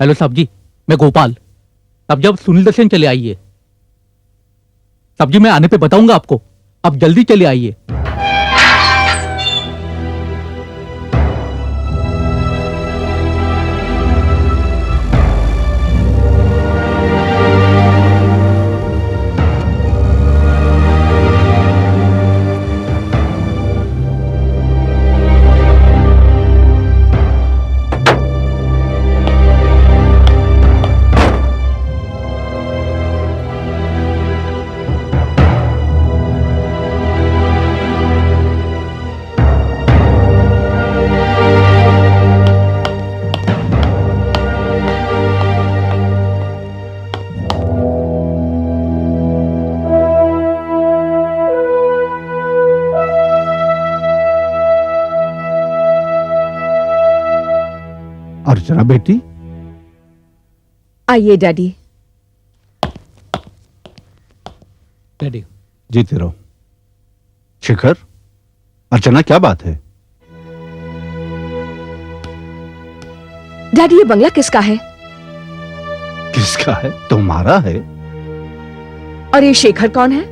Hello साहब जी, मैं गोपाल। तब जब सुनील दर्शन चले आइए। साहब जी मैं आने पे बताऊंगा आपको, आप जल्दी चले आइए। अर्चना बेटी, आइए डैडी। डैडी जीते रहो। शिखर, अर्चना क्या बात है? डैडी ये बंगला किसका है? किसका है? तुम्हारा है। और ये शेखर कौन है?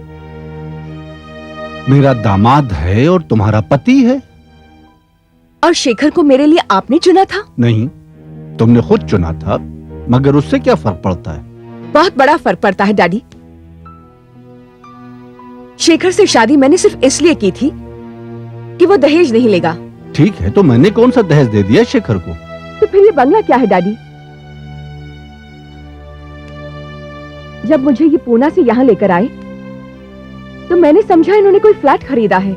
मेरा दामाद है और तुम्हारा पति है। और शेखर को मेरे लिए आपने चुना था? नहीं, तुमने खुद चुना था, मगर उससे क्या फर्क पड़ता है? बहुत बड़ा फर्क पड़ता है डैडी। शेखर से शादी मैंने सिर्फ इसलिए की थी कि वो दहेज नहीं लेगा। ठीक है, तो मैंने कौन सा दहेज दे दिया शेखर को? तो फिर ये बंगला क्या है डैडी? जब मुझे ये पूना से यहाँ लेकर आए तो मैंने समझा इन्होंने कोई फ्लैट खरीदा है,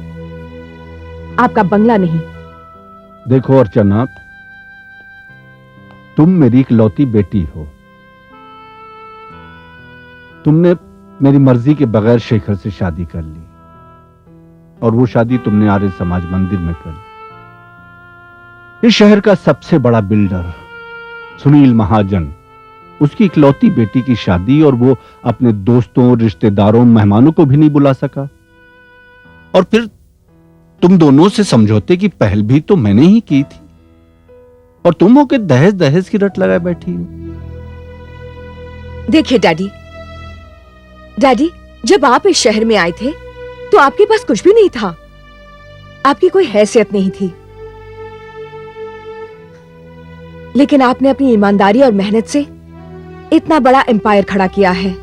आपका बंगला नहीं। देखो अर्चना, तुम मेरी इकलौती बेटी हो। तुमने मेरी मर्जी के बगैर शेखर से शादी कर ली और वो शादी तुमने आर्य समाज मंदिर में कर ली। इस शहर का सबसे बड़ा बिल्डर सुनील महाजन, उसकी इकलौती बेटी की शादी, और वो अपने दोस्तों, रिश्तेदारों, मेहमानों को भी नहीं बुला सका। और फिर तुम दोनों से समझौते की पहल भी तो मैंने ही की थी, और तुम हो के दहेज दहेज की रट लगाए बैठी हो। देखिए डैडी, जब आप इस शहर में आए थे तो आपके पास कुछ भी नहीं था, आपकी कोई हैसियत नहीं थी। लेकिन आपने अपनी ईमानदारी और मेहनत से इतना बड़ा एम्पायर खड़ा किया है।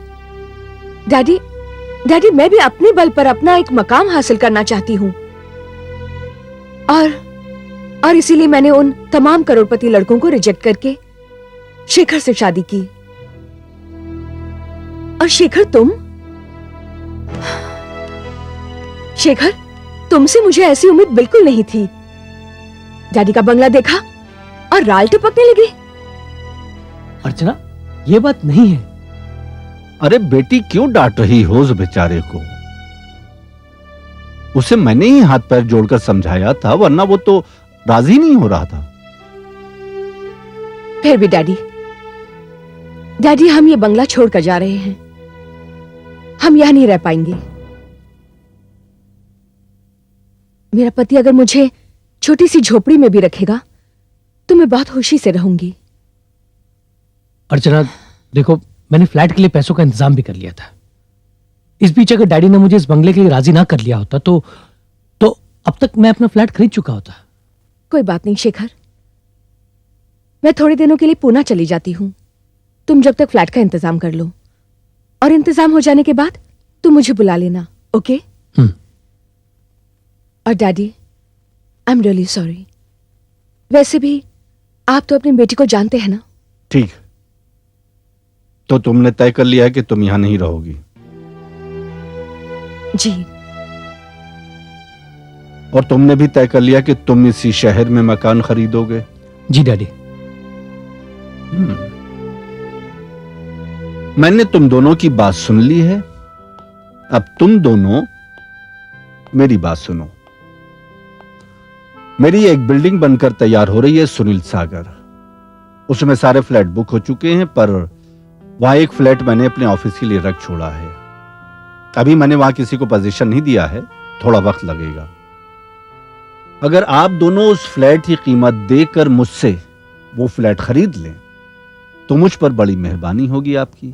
डैडी, मैं भी अपने बल पर अपना एक मकाम हासिल करना चाहती हूँ, और इसीलिए मैंने उन तमाम करोड़पति लड़कों को रिजेक्ट करके शेखर से शादी की। और शेखर, तुमसे मुझे ऐसी उम्मीद बिल्कुल नहीं थी। डैडी का बंगला देखा और राल टपकने लगी। अर्चना, ये बात नहीं है। अरे बेटी, क्यों डांट रही हो उस बेचारे को? उसे मैंने ही हाथ पैर जोड़कर समझाया था, वरना वो तो राजी नहीं हो रहा था। फिर भी डैडी, हम ये बंगला छोड़कर जा रहे हैं। हम यहां नहीं रह पाएंगे। मेरा पति अगर मुझे छोटी सी झोपड़ी में भी रखेगा तो मैं बहुत खुशी से रहूंगी। अर्चना देखो, मैंने फ्लैट के लिए पैसों का इंतजाम भी कर लिया था। इस बीच अगर डैडी ने मुझे इस बंगले के लिए राजी ना कर लिया होता तो अब तक मैं अपना फ्लैट खरीद चुका होता। कोई बात नहीं शेखर, मैं थोड़े दिनों के लिए पूना चली जाती हूँ। तुम जब तक फ्लैट का इंतजाम कर लो, और इंतजाम हो जाने के बाद तुम मुझे बुला लेना, ओके? और daddy, I am really sorry. वैसे भी आप तो अपनी बेटी को जानते हैं ना। ठीक, तो तुमने तय कर लिया है कि तुम यहां नहीं रहोगी? जी। और तुमने भी तय कर लिया कि तुम इसी शहर में मकान खरीदोगे? जी डैडी। मैंने तुम दोनों की बात सुन ली है। अब तुम दोनों मेरी बात सुनो। मेरी एक बिल्डिंग बनकर तैयार हो रही है सुनील सागर। उसमें सारे फ्लैट बुक हो चुके हैं, पर वहां एक फ्लैट मैंने अपने ऑफिस के लिए रख छोड़ा है। अभी मैंने वहां किसी को पोजीशन नहीं दिया है, थोड़ा वक्त लगेगा। अगर आप दोनों उस फ्लैट की कीमत देकर मुझसे वो फ्लैट खरीद लें तो मुझ पर बड़ी मेहरबानी होगी आपकी,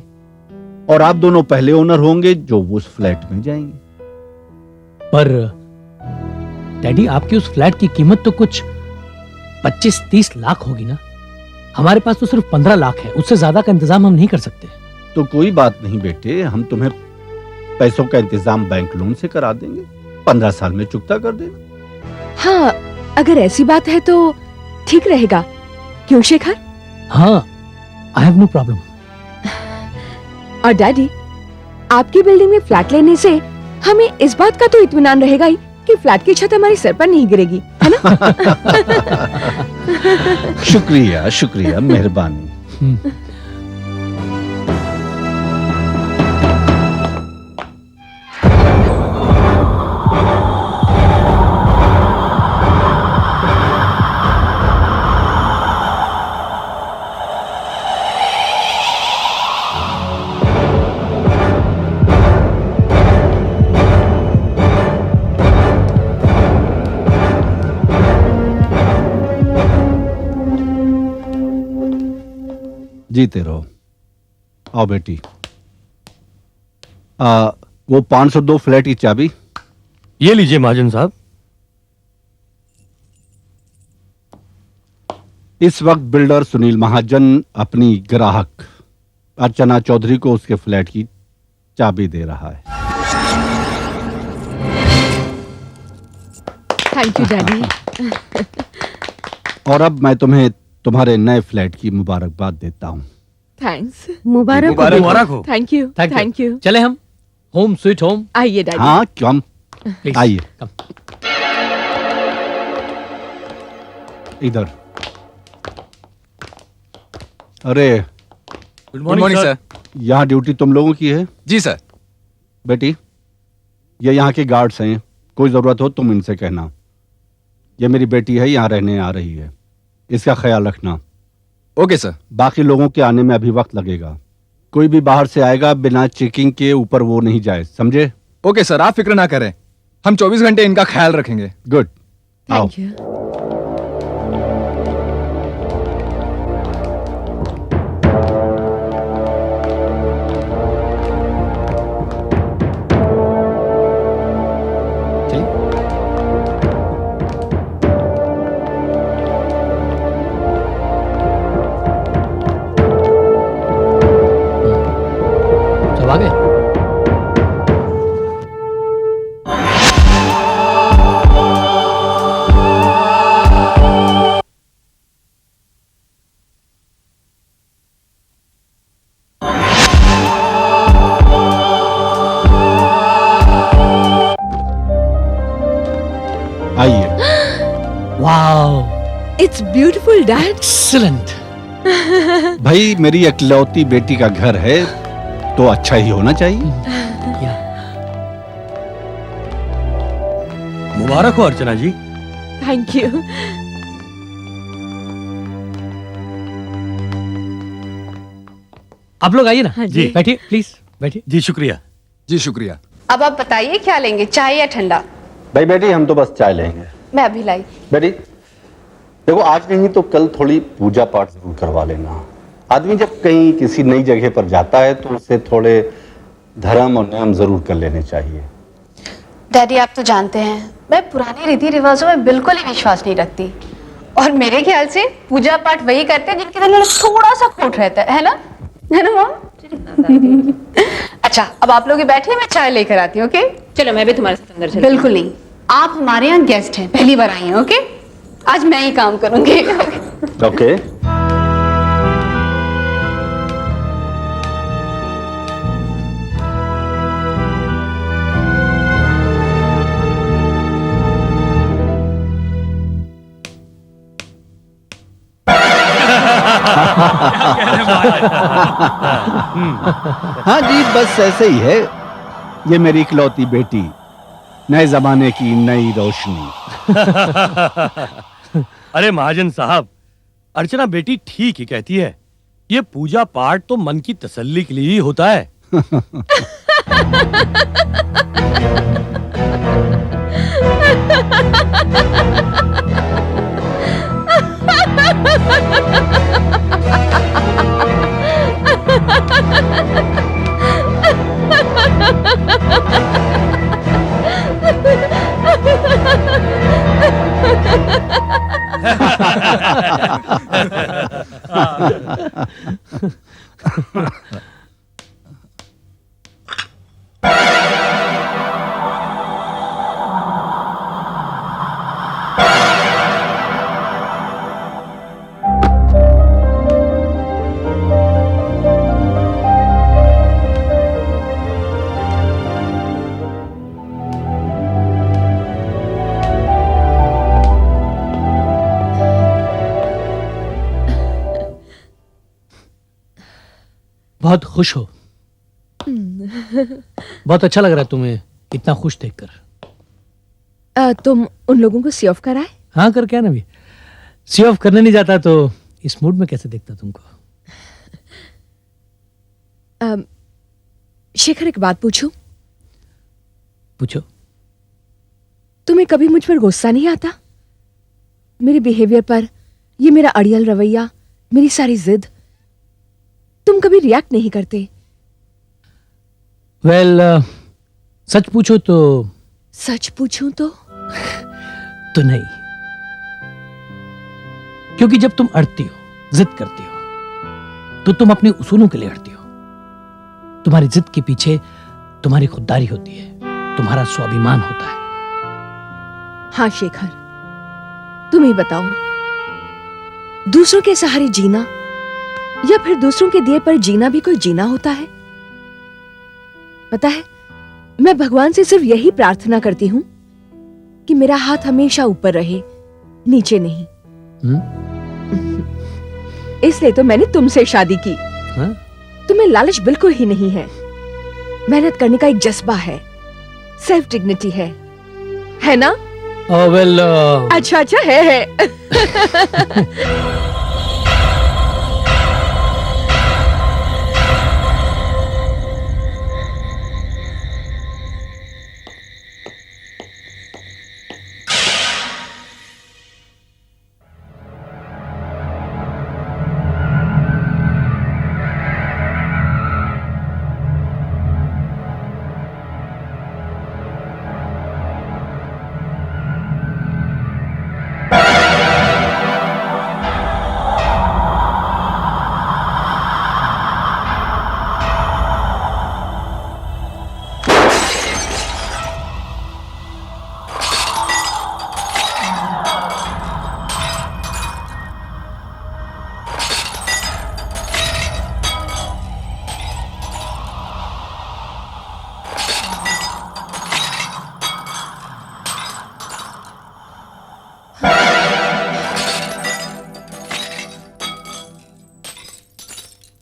और आप दोनों पहले ओनर होंगे जो उस फ्लैट में जाएंगे। पर डैडी, आपकी उस फ्लैट की कीमत तो कुछ 25-30 लाख होगी ना? हमारे पास तो सिर्फ 15 लाख है, उससे ज्यादा का इंतजाम हम नहीं कर सकते। तो कोई बात नहीं बेटे, हम तुम्हें पैसों का इंतजाम बैंक लोन से करा देंगे, 15 साल में चुकता कर देना। हाँ, अगर ऐसी बात है तो ठीक रहेगा। क्यों शेखर? हाँ, आई हैव नो प्रॉब्लम। और डैडी, आपकी बिल्डिंग में फ्लैट लेने से हमें इस बात का तो इत्मीनान रहेगा ही कि फ्लैट की छत हमारे सर पर नहीं गिरेगी, है ना? शुक्रिया शुक्रिया, मेहरबानी। जीते रहो। आओ बेटी। वो 502 फ्लैट की चाबी। ये लीजिए महाजन साहब। इस वक्त बिल्डर सुनील महाजन अपनी ग्राहक अर्चना चौधरी को उसके फ्लैट की चाबी दे रहा है। Thank you daddy. और अब मैं तुम्हें तुम्हारे नए फ्लैट की मुबारकबाद देता हूँ। थैंक्स। मुबारक मुबारक हो। Thank you, thank you. चले हम होम स्वीट होम। आइए डैडी। हाँ कम, Please, आइए come. इधर। अरे गुड मॉर्निंग सर। यहाँ ड्यूटी तुम लोगों की है? जी सर। बेटी, ये यहाँ के गार्ड्स हैं, कोई जरूरत हो तुम इनसे कहना। ये मेरी बेटी है, यहाँ रहने आ रही है, इसका ख्याल रखना। Okay sir. बाकी लोगों के आने में अभी वक्त लगेगा। कोई भी बाहर से आएगा बिना चेकिंग के ऊपर वो नहीं जाए, समझे? ओके सर, आप फिक्र ना करें, हम 24 घंटे इनका ख्याल रखेंगे। गुड। आओ। Thank you. सब आ गए? आइए। Wow, it's beautiful dad. Excellent. भाई मेरी इकलौती बेटी का घर है तो अच्छा ही होना चाहिए। मुबारक हो अर्चना जी। Thank you. आप लोग आइए ना। हाँ जी। बैठिए प्लीज, बैठिए। जी शुक्रिया। जी शुक्रिया। अब आप बताइए क्या लेंगे, चाय या ठंडा? भाई बेटी हम तो बस चाय लेंगे। मैं अभी लाई। बेटी देखो, आज नहीं तो कल थोड़ी पूजा पाठ जरूर करवा लेना। आदमी जब कहीं किसी नई जगह पर जाता है तो उसे थोड़े धर्म और नियम जरूर कर लेने चाहिए। डैडी आप तो जानते हैं मैं पुराने रीति रिवाजों में बिल्कुल ही विश्वास नहीं रखती, और मेरे ख्याल से पूजा पाठ वही करते हैं जिनके अंदर थोड़ा सा खोट रहता है ना? है ना मॉम? अच्छा अब आप लोग बैठे, मैं चाय लेकर आती हूँ। ओके चलो मैं भी तुम्हारे साथ अंदर चलती बिल्कुल नहीं, आप हमारे यहाँ गेस्ट हैं, पहली बार आई हैं। ओके आज मैं ही काम करूंगी। ओके। हाँ जी, बस ऐसे ही है। ये मेरी इकलौती बेटी, नए जमाने की नई रोशनी। अरे महाजन साहब, अर्चना बेटी ठीक ही कहती है, ये पूजा पाठ तो मन की तसल्ली के लिए ही होता है। बहुत खुश हो। बहुत अच्छा लग रहा है तुम्हें इतना खुश देखकर। तुम उन लोगों को सी ऑफ कराए? हाँ, कर क्या ना भी। सी ऑफ करने नहीं जाता तो इस मूड में कैसे देखता तुमको। शेखर, एक बात पूछूं? पूछो। तुम्हें कभी मुझ पर गुस्सा नहीं आता? मेरे बिहेवियर पर, ये मेरा अड़ियल रवैया, मेरी सारी जिद, तुम कभी रिएक्ट नहीं करते? वेल, सच पूछो तो। सच पूछूं तो नहीं, क्योंकि जब तुम अड़ती हो, जिद करती हो, तो तुम अपने उसूलों के लिए अड़ती हो। तुम्हारी जिद के पीछे तुम्हारी खुददारी होती है, तुम्हारा स्वाभिमान होता है। हाँ शेखर, तुम ही बताओ, दूसरों के सहारे जीना या फिर दूसरों के दिए पर जीना भी कोई जीना होता है? पता है, मैं भगवान से सिर्फ यही प्रार्थना करती हूं कि मेरा हाथ हमेशा ऊपर रहे, नीचे नहीं। इसलिए तो मैंने तुमसे शादी की। हाँ? तुम्हें लालच बिल्कुल ही नहीं है, मेहनत करने का एक जज्बा है, सेल्फ डिग्निटी है ना? वेल, अच्छा है।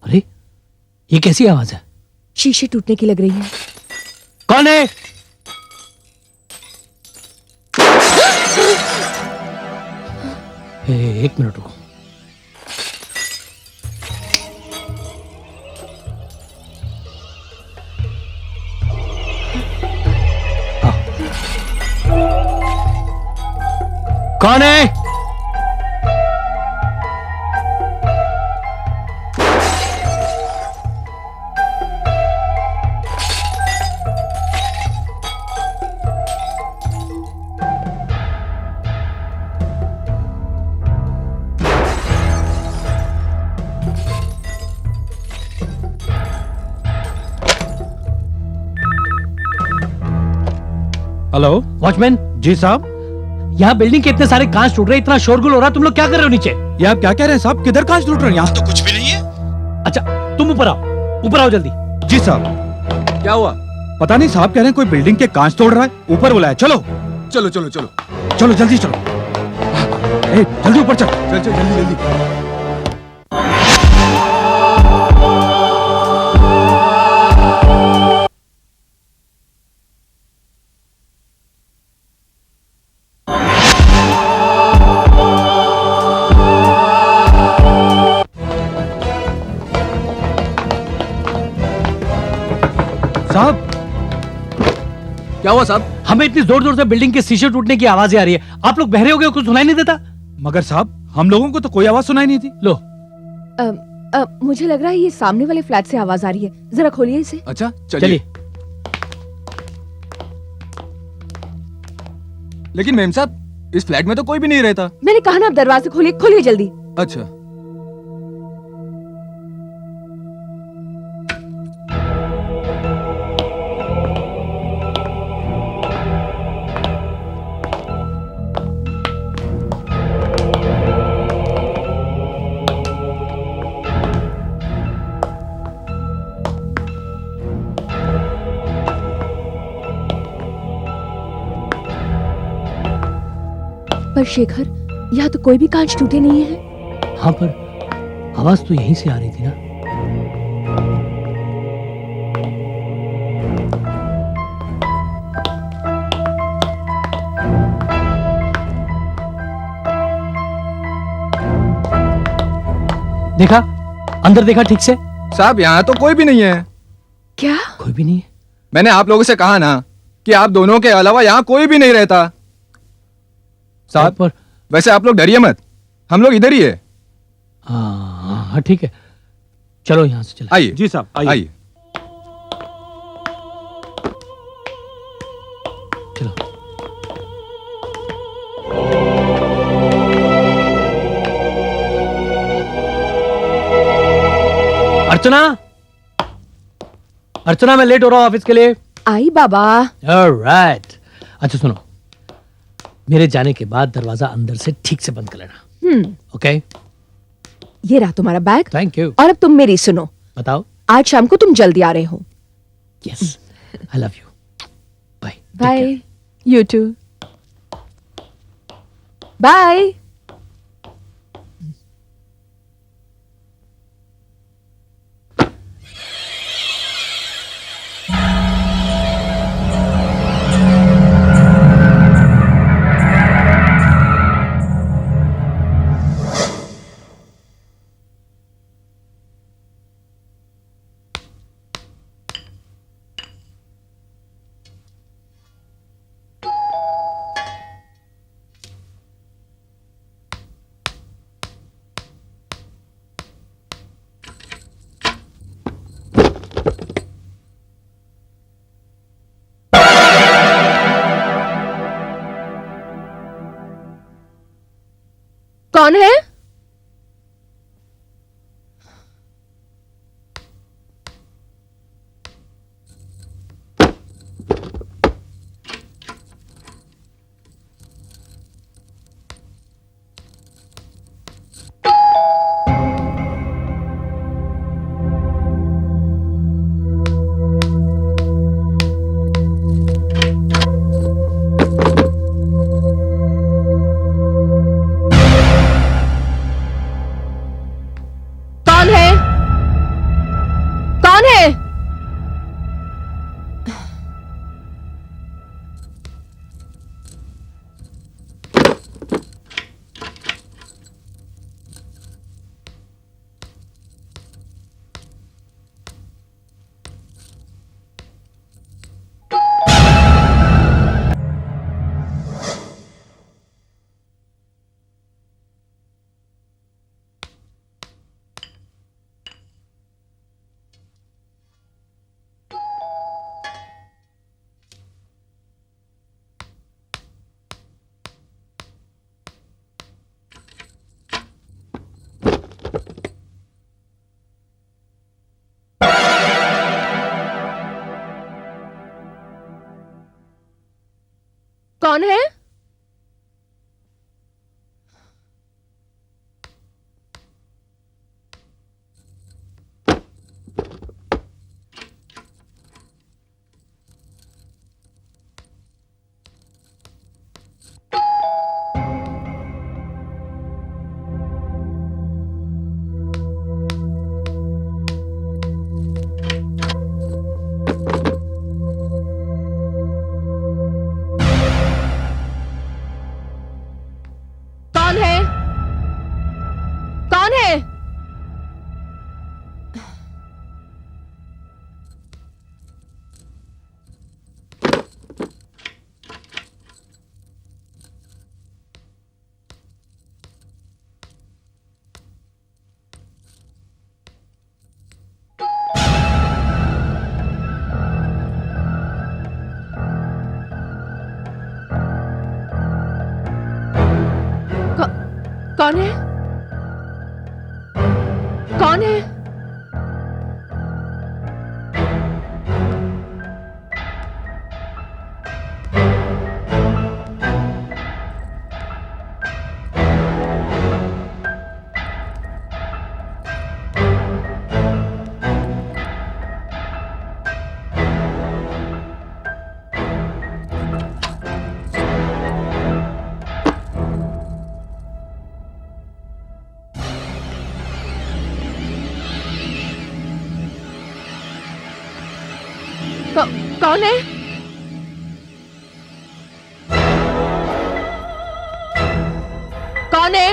अरे, ये कैसी आवाज है? शीशे टूटने की लग रही है। कौन है? एक मिनट रुको। कौन है? हेलो। वॉचमैन जी साहब। यहाँ बिल्डिंग के इतने सारे कांच टूट रहे, इतना शोरगुल हो रहा, तुम लोग क्या कर रहे हो नीचे? ये आप क्या कह रहे हैं साहब? किधर कांच टूट रहे हैं? यहाँ तो कुछ भी नहीं है। अच्छा, तुम ऊपर आओ जल्दी। जी साहब। क्या हुआ? पता नहीं साहब कह रहे हैं कोई बिल्डिंग के कांच तोड़ रहा है, ऊपर बुलाया। चलो चलो चलो चलो चलो जल्दी चलो। जल्दी ऊपर चल। चल चल जल्दी जल्दी। साहब क्या हुआ साहब? हमें इतनी जोर जोर से बिल्डिंग के शीशे टूटने की आवाजें आ रही है। आप लोग बहरे हो गए, कुछ सुनाई नहीं देता? मगर साहब हम लोगों को तो कोई आवाज सुनाई नहीं थी। लो, मुझे लग रहा है ये सामने वाले फ्लैट से आवाज आ रही है, जरा खोलिए इसे। अच्छा चलिए। लेकिन मेम साहब, इस फ्लैट में तो कोई भी नहीं रहता। मैंने कहा ना, आप दरवाजे खोलिए, खोलिए जल्दी। अच्छा। पर शेखर, यहाँ तो कोई भी कांच टूटे नहीं है। हाँ, पर आवाज तो यहीं से आ रही थी ना। देखा? अंदर देखा ठीक से? साहब यहाँ तो कोई भी नहीं है। क्या? कोई भी नहीं है। मैंने आप लोगों से कहा ना कि आप दोनों के अलावा यहाँ कोई भी नहीं रहता। साहब, पर वैसे आप लोग डरिए मत, हम लोग इधर ही है। हाँ हाँ, ठीक है, चलो यहाँ से चले। आइए जी साहब, आइए। आइए। चलो। अर्चना, अर्चना, मैं लेट हो रहा हूँ ऑफिस के लिए। आई बाबा। ऑलराइट। अच्छा सुनो, मेरे जाने के बाद दरवाजा अंदर से ठीक से बंद कर लेना। ओके? ये रहा तुम्हारा बैग। Thank you. और अब तुम मेरी सुनो, बताओ। आज शाम को तुम जल्दी आ रहे हो। Yes, I love you. Bye. Bye. You too. Bye. कौन है? कौन है? कौन है? कौन है? कौन है?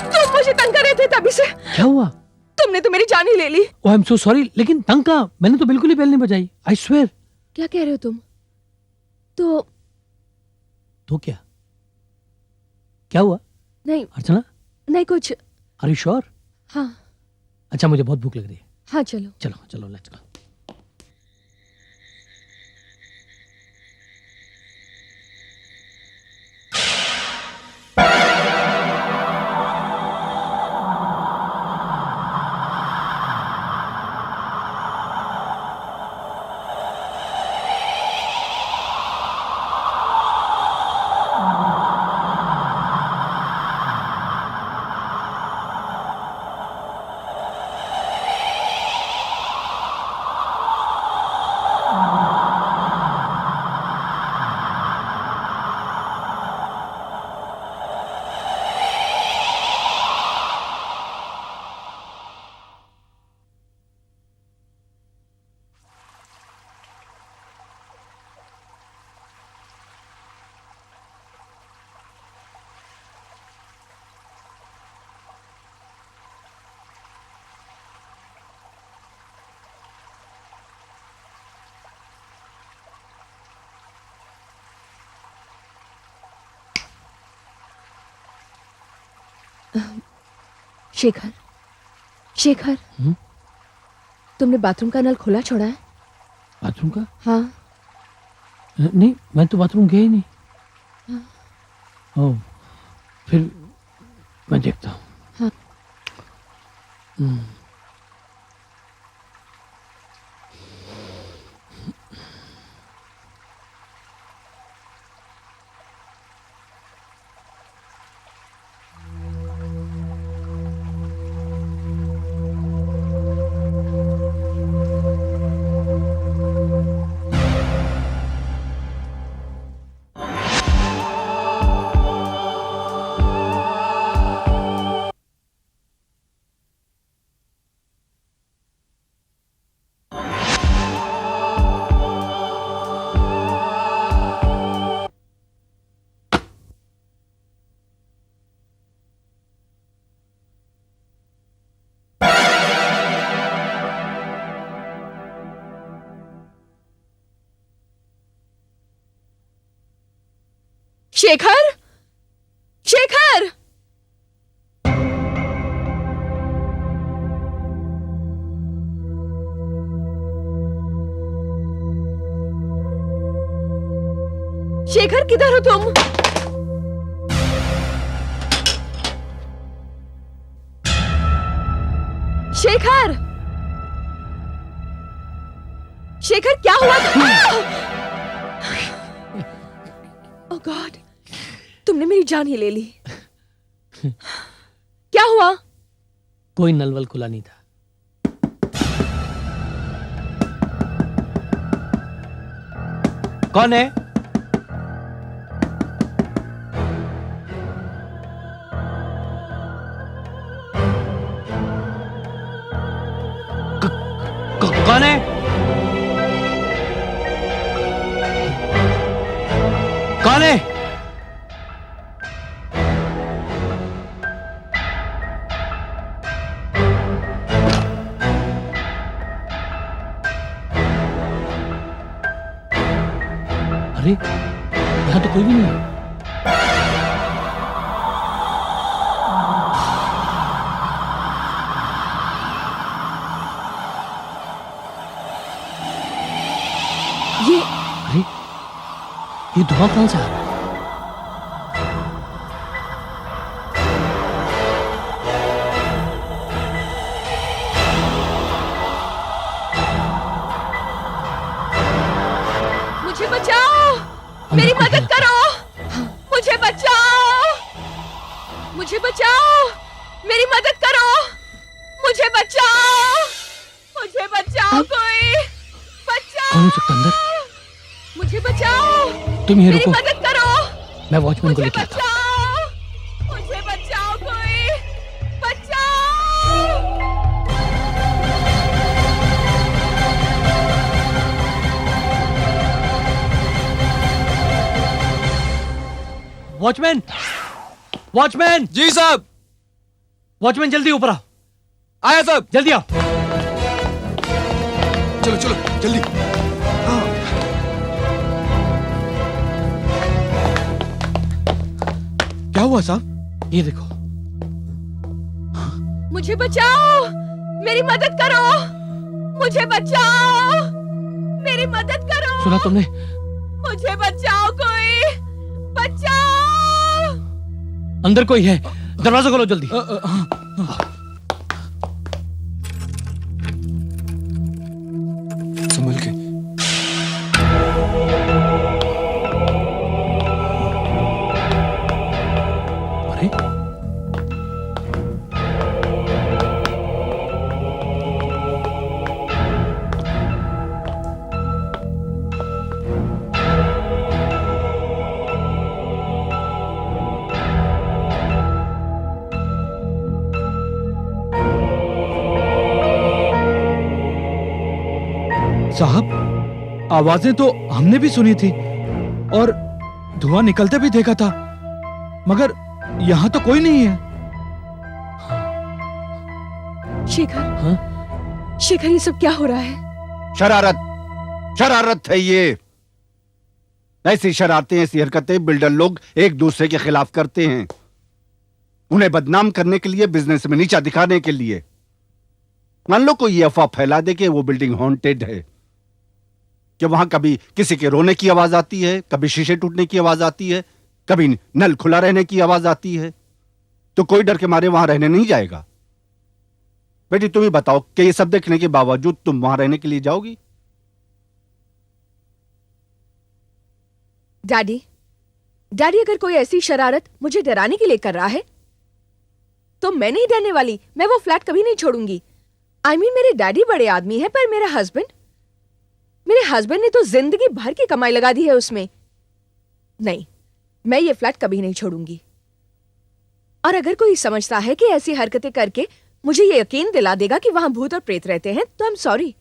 तुम मुझे तंग कर रहे थे तभी से। क्या हुआ? तुमने तो मेरी जान ही ले ली। ओह आई एम सो सॉरी, लेकिन तंग कहाँ? मैंने तो बिल्कुल ही बेल नहीं बजाई, आई स्वेयर। क्या कह रहे हो तुम? तो क्या? क्या हुआ? नहीं अर्चना, नहीं कुछ। Are you sure? हाँ अच्छा, मुझे बहुत भूख लग रही है। हाँ चलो। चलो चलो, लेट्स गो। शेखर, शेखर, तुमने बाथरूम का नल खुला छोड़ा है? बाथरूम का? हाँ। नहीं, मैं तो बाथरूम गया ही नहीं। ओह, फिर मैं देखता हूँ। हाँ। शेखर, शेखर, शेखर किधर हो तुम? शेखर, शेखर क्या हुआ? ओह गॉड, तुमने मेरी जान ही ले ली। क्या हुआ? कोई नलवल खुला नहीं था। कौन है? कौन है? कौन है? अरे यहाँ तो कोई भी नहीं है। अरे ये धुआं कहाँ से आ रहा है? मुझे बचाओ, मेरी मदद करो, मुझे बचाओ, मुझे बचाओ, मेरी मदद करो, मुझे बचाओ, मुझे बचाओ, कोई बचाओ। कौन हो सकता अंदर? मुझे बचाओ, तुम ये मेरी रुको, मदद करो, मैं वॉचमैन को मुझे लेके आता हूँ। बचाओ, मुझे बचाओ, कोई बचाओ। वॉचमैन, वॉचमैन, जी साहब। वॉचमैन जल्दी ऊपर आओ, आया साहब। जल्दी आओ। चलो चलो जल्दी। क्या हुआ साहब? ये देखो, मुझे बचाओ, मेरी मदद करो, मुझे बचाओ, मेरी मदद करो, सुना तुमने? मुझे बचाओ, कोई बचाओ। अंदर कोई है, दरवाजा खोलो जल्दी। संभल के। अरे साहब आवाजें तो हमने भी सुनी थी और धुआं निकलते भी देखा था, मगर यहाँ तो कोई नहीं है। शेखर, हाँ? शेखर, ये सब क्या हो रहा है? शरारत, शरारत है ये। ऐसी शरारतें, ऐसी हरकतें बिल्डर लोग एक दूसरे के खिलाफ करते हैं, उन्हें बदनाम करने के लिए, बिजनेस में नीचा दिखाने के लिए। मान लो कोई ये अफवाह फैला दे कि वो बिल्डिंग हॉन्टेड है, कि वहां कभी किसी के रोने की आवाज आती है, कभी शीशे टूटने की आवाज आती है, कभी नल खुला रहने की आवाज आती है, तो कोई डर के मारे वहां रहने नहीं जाएगा। बेटी तुम ही बताओ कि ये सब देखने के बावजूद तुम वहां रहने के लिए जाओगी? डैडी, डैडी, अगर कोई ऐसी शरारत मुझे डराने के लिए कर रहा है तो मैं नहीं डरने वाली। मैं वो फ्लैट कभी नहीं छोड़ूंगी। I mean, मेरे डैडी बड़े आदमी है, पर मेरे हस्बैंड ने तो जिंदगी भर की कमाई लगा दी है उसमें। नहीं, मैं ये फ्लैट कभी नहीं छोड़ूंगी। और अगर कोई समझता है कि ऐसी हरकतें करके मुझे ये यकीन दिला देगा कि वहां भूत और प्रेत रहते हैं, तो आई एम सॉरी।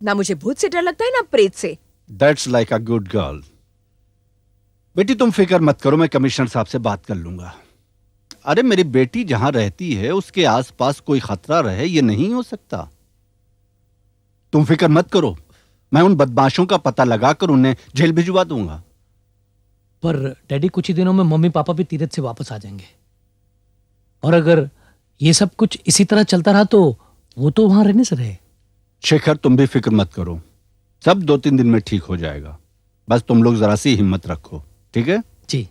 ना मुझे भूत से डर लगता है, ना प्रेत से। That's like a good girl. बेटी तुम फिक्र मत करो, मैं कमिश्नर साहब से बात कर लूंगा। अरे मेरी बेटी जहां रहती है उसके आसपास कोई खतरा रहे, ये नहीं हो सकता। तुम फिक्र मत करो, मैं उन बदमाशों का पता लगाकर उन्हें जेल भिजवा दूंगा। पर डैडी, कुछ ही दिनों में मम्मी पापा भी तीरथ से वापस आ जाएंगे, और अगर ये सब कुछ इसी तरह चलता रहा तो वो तो वहां रहने से रहे। शेखर तुम भी फिक्र मत करो, सब 2-3 दिन में ठीक हो जाएगा। बस तुम लोग जरा सी हिम्मत रखो, ठीक है? जी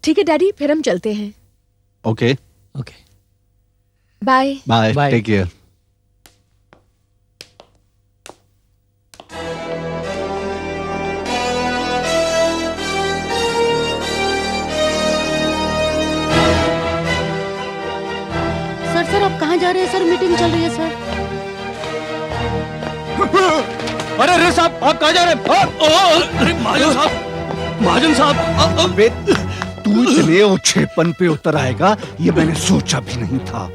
ठीक है डैडी, फिर हम चलते हैं। Okay okay, bye. Bye, Bye. Take care. Sir आप कहाँ जा रहे हैं? सर मीटिंग चल रही है सर। अरे रे साहब, आप कहाँ जा रहे हैं? अरे महाजन साहब, महाजन साहब, अबे तू इतने ओछेपन पे उतर आएगा ये मैंने सोचा भी नहीं था।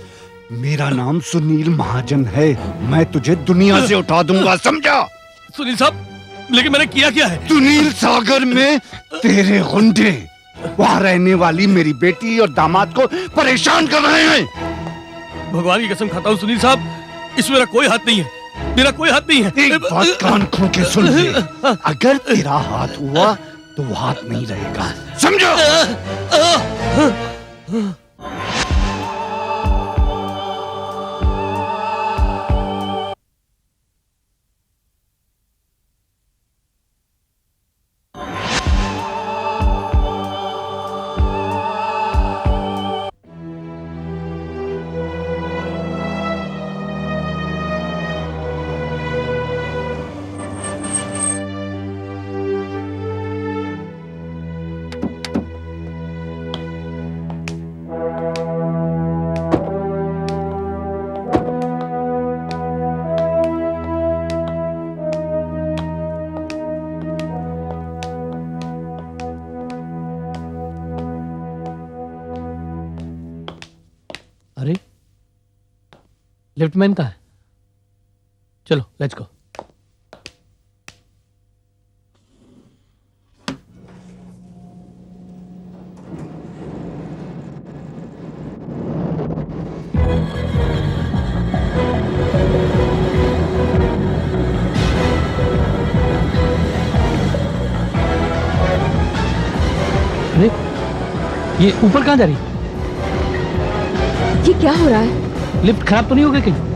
मेरा नाम सुनील महाजन है, मैं तुझे दुनिया से उठा दूंगा, समझा? सुनील साहब, लेकिन मैंने किया क्या है? सुनील सागर में तेरे गुंडे वहां रहने वाली मेरी बेटी और दामाद को परेशान कर रहे हैं। भगवान की कसम खाता हूँ सुनील साहब, इसमें मेरा कोई हाथ नहीं है। मेरा कोई हाथ नहीं है। एक बात कान खोल के सुन ले, अगर तेरा हाथ हुआ तो वो हाथ नहीं रहेगा, समझो? अरे लिफ्टमैन कहाँ है? चलो लेट्स गो। अरे ये ऊपर कहाँ जा रही है? ये क्या हो रहा है? लिफ्ट खराब तो नहीं हो गई कहीं?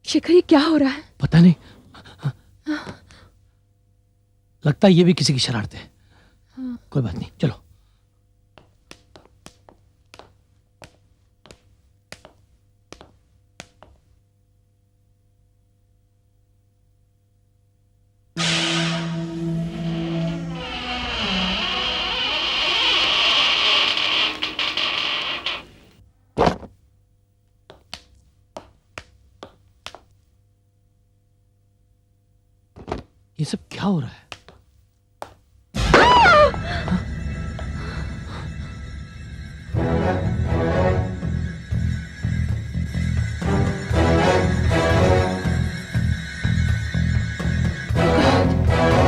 शेखर, ये क्या हो रहा है? पता नहीं, लगता है ये भी किसी की शरारत है। कोई बात नहीं, चलो। ये सब क्या हो रहा है?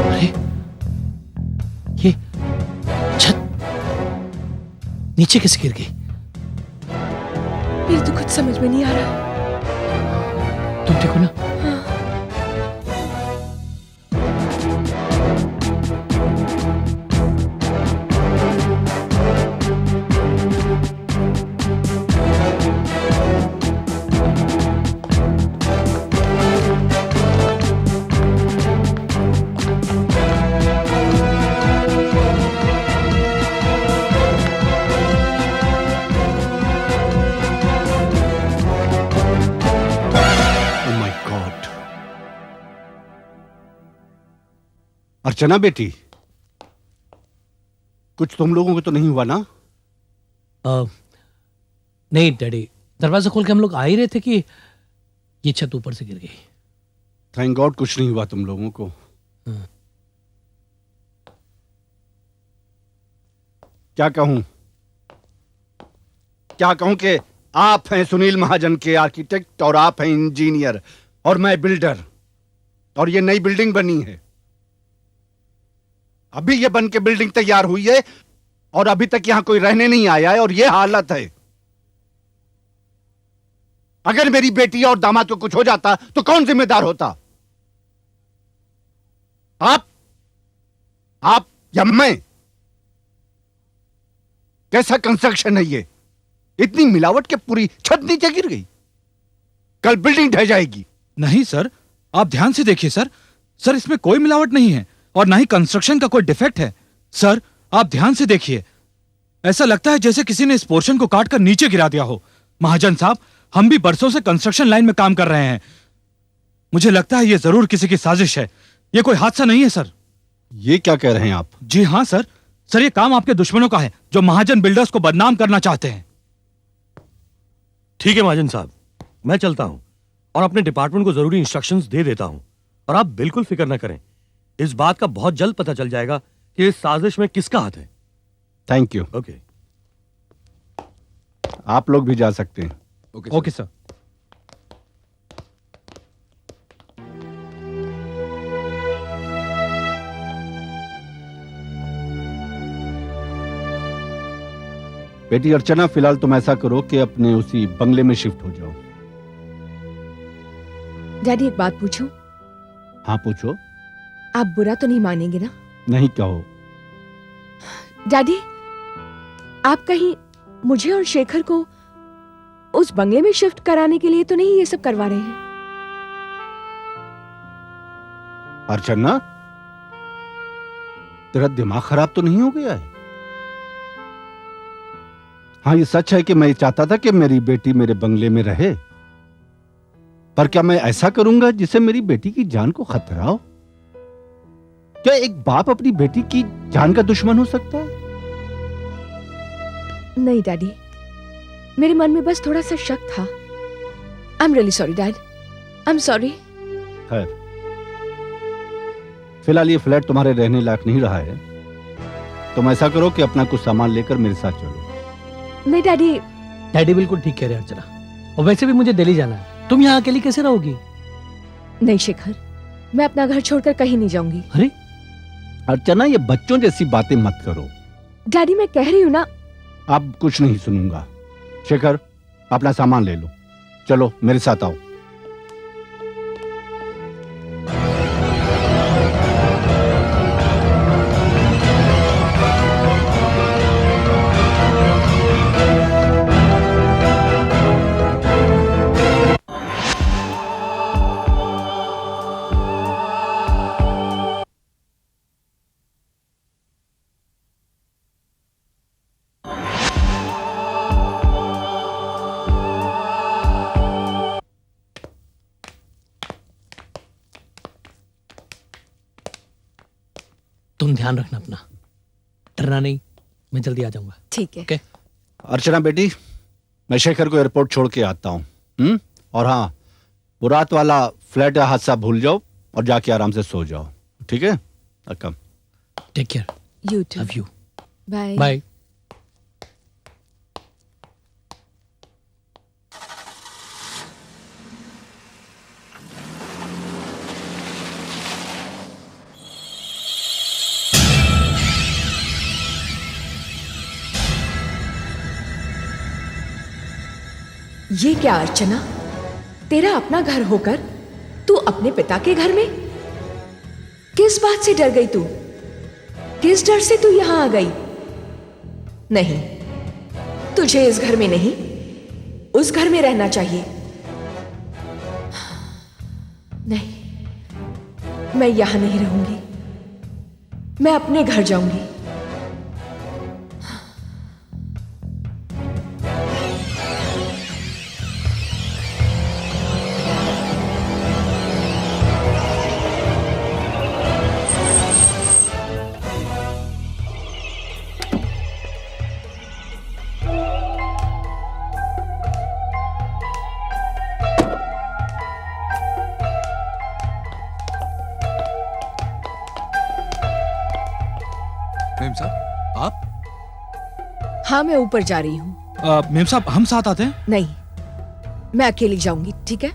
अरे ये छत नीचे कैसे गिर गई? मेरी तो कुछ समझ में नहीं आ रहा। तुम देखो ना। अर्चना बेटी, कुछ तुम लोगों को तो नहीं हुआ ना? नहीं डैडी, दरवाजा खोल के हम लोग आ ही रहे थे कि ये छत ऊपर से गिर गई। थैंक गॉड कुछ नहीं हुआ तुम लोगों को। क्या कहूं कि आप हैं सुनील महाजन के आर्किटेक्ट और आप हैं इंजीनियर और मैं बिल्डर, और ये नई बिल्डिंग बनी है। अभी ये बन के बिल्डिंग तैयार हुई है और अभी तक यहां कोई रहने नहीं आया है, और ये हालत है। अगर मेरी बेटी और दामाद को कुछ हो जाता तो कौन जिम्मेदार होता? आप या मैं? कैसा कंस्ट्रक्शन है ये? इतनी मिलावट के पूरी छत नीचे गिर गई। कल बिल्डिंग ढह जाएगी। नहीं सर, आप ध्यान से देखिए सर। सर इसमें कोई मिलावट नहीं है और ना ही कंस्ट्रक्शन का कोई डिफेक्ट है। सर आप ध्यान से देखिए, ऐसा लगता है जैसे किसी ने इस पोर्शन को काटकर नीचे गिरा दिया हो। महाजन साहब, हम भी बरसों से कंस्ट्रक्शन लाइन में काम कर रहे हैं। मुझे लगता है ये जरूर किसी की साजिश है। ये कोई हादसा नहीं है सर। ये क्या कह रहे हैं आप? जी हाँ सर। सर ये काम आपके दुश्मनों का है जो महाजन बिल्डर्स को बदनाम करना चाहते हैं। ठीक है महाजन साहब, मैं चलता हूं और अपने डिपार्टमेंट को जरूरी इंस्ट्रक्शंस दे देता हूं। और आप बिल्कुल फिक्र ना करें, इस बात का बहुत जल्द पता चल जाएगा कि इस साजिश में किसका हाथ है। Thank you. ओके। आप लोग भी जा सकते हैं। Okay sir. बेटी अर्चना, फिलहाल तुम ऐसा करो कि अपने उसी बंगले में शिफ्ट हो जाओ। डैडी एक बात पूछूं? हाँ पूछो। आप बुरा तो नहीं मानेंगे ना? नहीं कहो। डैडी, आप कहीं मुझे और शेखर को उस बंगले में शिफ्ट कराने के लिए तो नहीं ये सब करवा रहे हैं? अर्चना, तेरा दिमाग खराब तो नहीं हो गया है? हाँ, ये सच है कि मैं चाहता था कि मेरी बेटी मेरे बंगले में रहे, पर क्या मैं ऐसा करूंगा जिससे मेरी बेटी की जान को खतरा हो? क्या एक बाप अपनी बेटी की जान का दुश्मन हो सकता है? नहीं डैडी, मेरे मन में बस थोड़ा सा शक था। I am really sorry dad, I am sorry. खैर, फिलहाल ये फ्लैट तुम्हारे रहने लायक नहीं रहा है। तुम ऐसा करो कि अपना कुछ सामान लेकर मेरे साथ चलो। नहीं डैडी। डैडी बिल्कुल ठीक कह रहे हैं अर्चना, और वैसे भी मुझे दिल्ली जाना है। तुम यहाँ अकेली कैसे रहोगी? नहीं शेखर, मैं अपना घर छोड़कर कहीं नहीं जाऊंगी। अरे अर्चना, ये बच्चों जैसी बातें मत करो। डैडी मैं कह रही हूँ ना। अब कुछ नहीं सुनूंगा। शेखर, अपना सामान ले लो, चलो मेरे साथ आओ। तुम ध्यान रखना अपना, डरना नहीं। मैं जल्दी आ जाऊंगा। ठीक है। ओके। अर्चना बेटी, मैं शेखर को एयरपोर्ट छोड़ के आता हूँ। और हाँ, वो रात वाला फ्लैट का हादसा भूल जाओ और जाके आराम से सो जाओ, ठीक है? Come. Take care. You too. Love you. Bye. Bye. ये क्या अर्चना, तेरा अपना घर होकर तू अपने पिता के घर में? किस बात से डर गई तू? किस डर से तू यहां आ गई? नहीं, तुझे इस घर में नहीं, उस घर में रहना चाहिए। नहीं, मैं यहां नहीं रहूंगी, मैं अपने घर जाऊंगी। मेम साहब, आप? हाँ, मैं ऊपर जा रही हूं। मेम साहब, हम साथ आते हैं? नहीं, मैं अकेली जाऊंगी, ठीक है?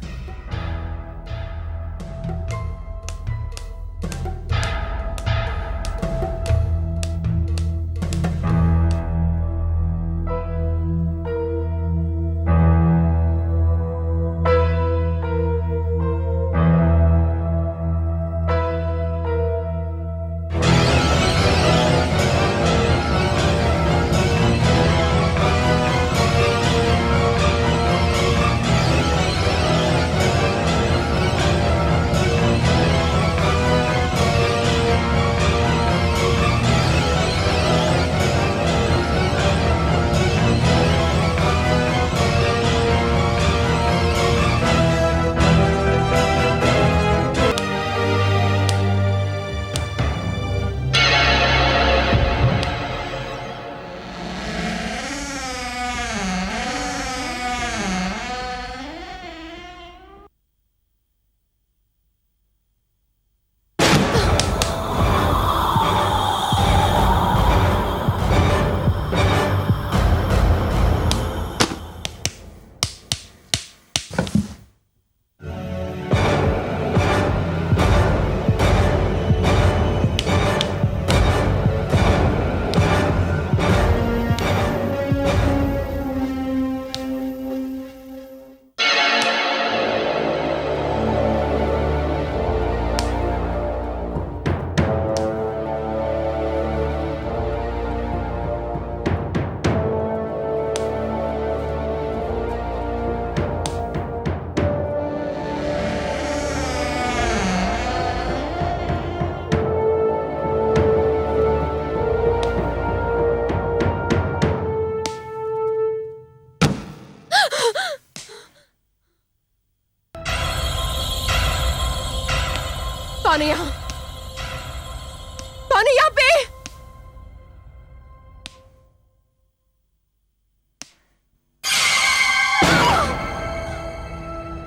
कौन है यहाँ पे?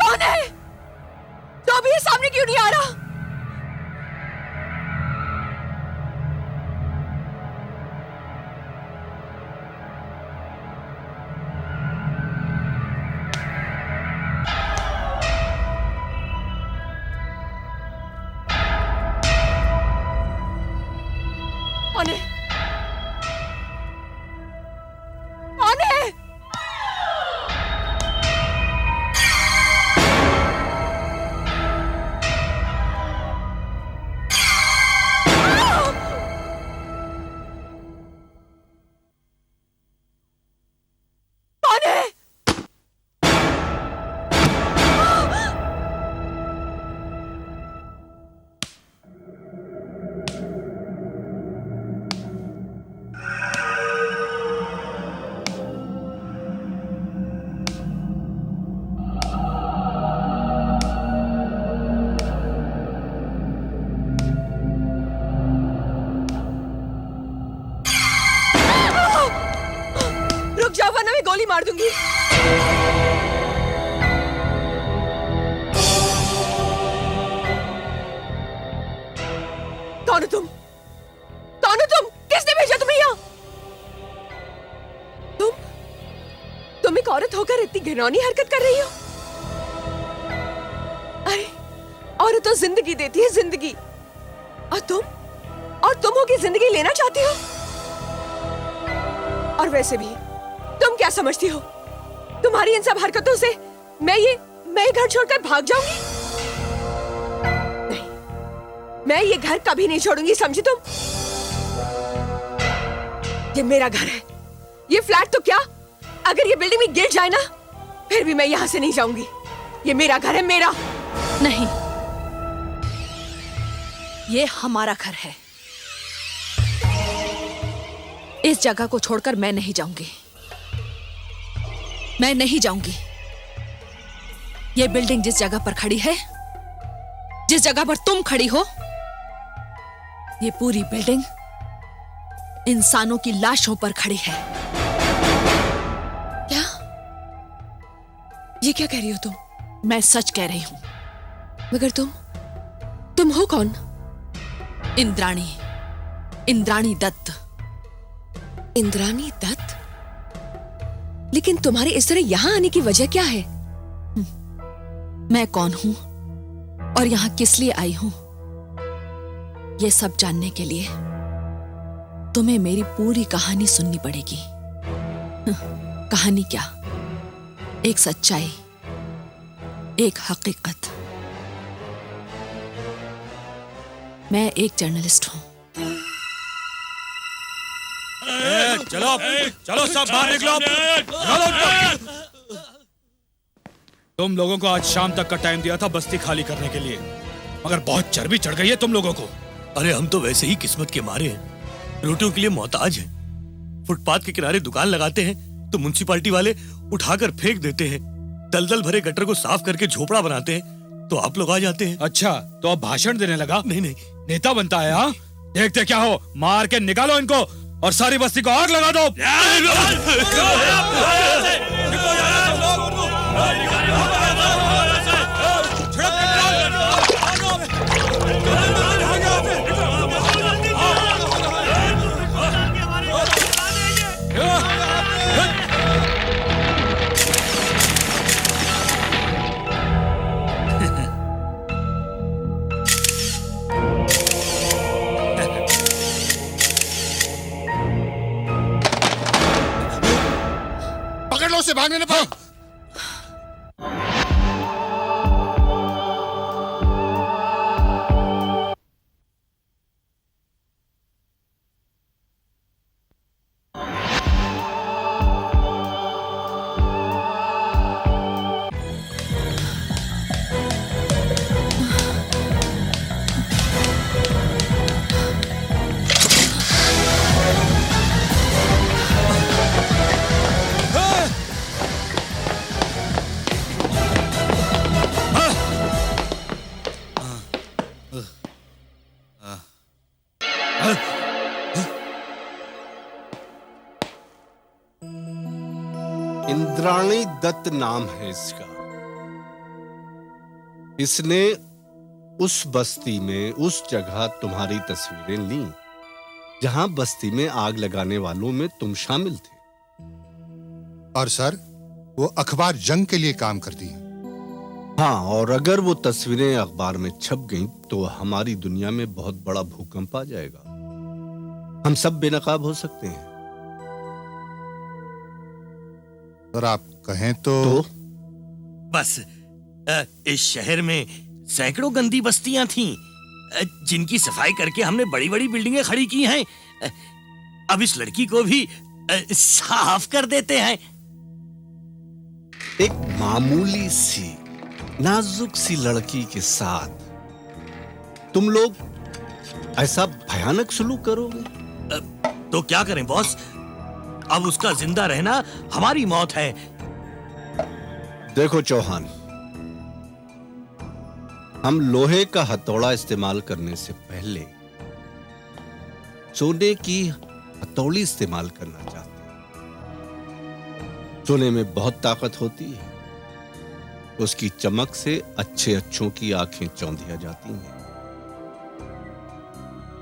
कौन है? तो अभी ये सामने क्यों नहीं आ रहा? कौन है? कौन है? कौन है? रुक जाओ वरना मैं गोली मार दूंगी। कौन हो तुम? कौन हो तुम? किसने भेजा तुम्हें यहाँ? तुम एक औरत होकर इतनी घिनौनी हरकत कर रही हो? अरे औरत तो जिंदगी देती है, जिंदगी। और तुम होगी जिंदगी लेना चाहती हो? और वैसे भी तुम क्या समझती हो? तुम्हारी इन सब हरकतों से मैं ये घर छोड़कर भाग जाऊंगी? नहीं, मैं ये घर कभी नहीं छोड़ूंगी, समझी तुम? ये मेरा घर है। ये फ्लैट तो क्या, अगर ये बिल्डिंग में गिर जाए ना, फिर भी मैं यहां से नहीं जाऊंगी। ये मेरा घर है, मेरा। नहीं, ये हमारा घर है। इस जगह को छोड़कर मैं नहीं जाऊंगी। मैं नहीं जाऊंगी। ये बिल्डिंग जिस जगह पर खड़ी है, जिस जगह पर तुम खड़ी हो, ये पूरी बिल्डिंग इंसानों की लाशों पर खड़ी है। क्या? ये क्या कह रही हो तुम? मैं सच कह रही हूं। मगर तुम हो कौन? इंद्राणी दत्त। इंद्राणी दत्त? लेकिन तुम्हारे इस तरह यहां आने की वजह क्या है? मैं कौन हूं और यहां किस लिए आई हूं, यह सब जानने के लिए तुम्हें मेरी पूरी कहानी सुननी पड़ेगी। कहानी क्या, एक सच्चाई, एक हकीकत। मैं एक जर्नलिस्ट हूं। चलो चलो सब बाहर निकलो। तुम लोगों को आज शाम तक का टाइम दिया था बस्ती खाली करने के लिए, मगर बहुत चर्बी चढ़ गई है तुम लोगों को। अरे हम तो वैसे ही किस्मत के मारे हैं, रोटियों के लिए मोहताज हैं। फुटपाथ के किनारे दुकान लगाते हैं तो म्युनिसिपालिटी वाले उठाकर फेंक देते हैं। दलदल भरे गटर को साफ करके झोपड़ा बनाते हैं तो आप लोग आ जाते हैं। अच्छा, तो अब भाषण देने लगा? नहीं, नेता बनता है? हाँ, देखते क्या हो, मार के निकालो इनको और सारी बस्ती को आग लगा दो। पकड़ लो उसे, भागने न पाओ। इंद्राणी दत्त नाम है इसका। इसने उस बस्ती में उस जगह तुम्हारी तस्वीरें ली जहां बस्ती में आग लगाने वालों में तुम शामिल थे। और सर, वो अखबार जंग के लिए काम करती है। हाँ, और अगर वो तस्वीरें अखबार में छप गईं तो हमारी दुनिया में बहुत बड़ा भूकंप आ जाएगा। हम सब बेनकाब हो सकते हैं। सर आप कहें तो बस इस शहर में सैकड़ों गंदी बस्तियां थीं, जिनकी सफाई करके हमने बड़ी बड़ी बिल्डिंगें खड़ी की हैं। अब इस लड़की को भी साफ कर देते हैं। एक मामूली सी नाजुक सी लड़की के साथ तुम लोग ऐसा भयानक सलूक करोगे? तो क्या करें बॉस? अब उसका जिंदा रहना हमारी मौत है। देखो चौहान, हम लोहे का हथौड़ा इस्तेमाल करने से पहले सोने की हथौड़ी इस्तेमाल करना चाहते हैं। सोने में बहुत ताकत होती है, उसकी चमक से अच्छे अच्छों की आंखें चौंधिया जाती हैं।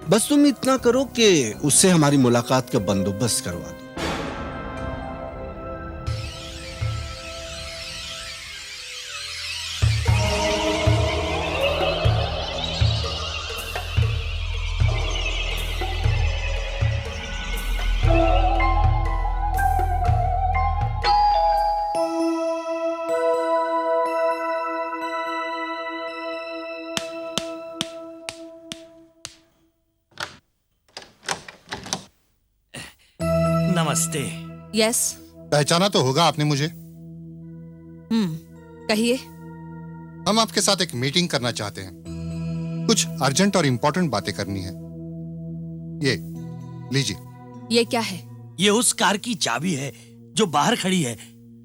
बस तुम इतना करो कि उससे हमारी मुलाकात का बंदोबस्त करवा दो। नमस्ते। यस। पहचाना तो होगा आपने मुझे। कहिए। हम आपके साथ एक मीटिंग करना चाहते हैं। कुछ अर्जेंट और इंपॉर्टेंट बातें करनी है। ये लीजिए। ये क्या है? ये उस कार की चाबी है जो बाहर खड़ी है।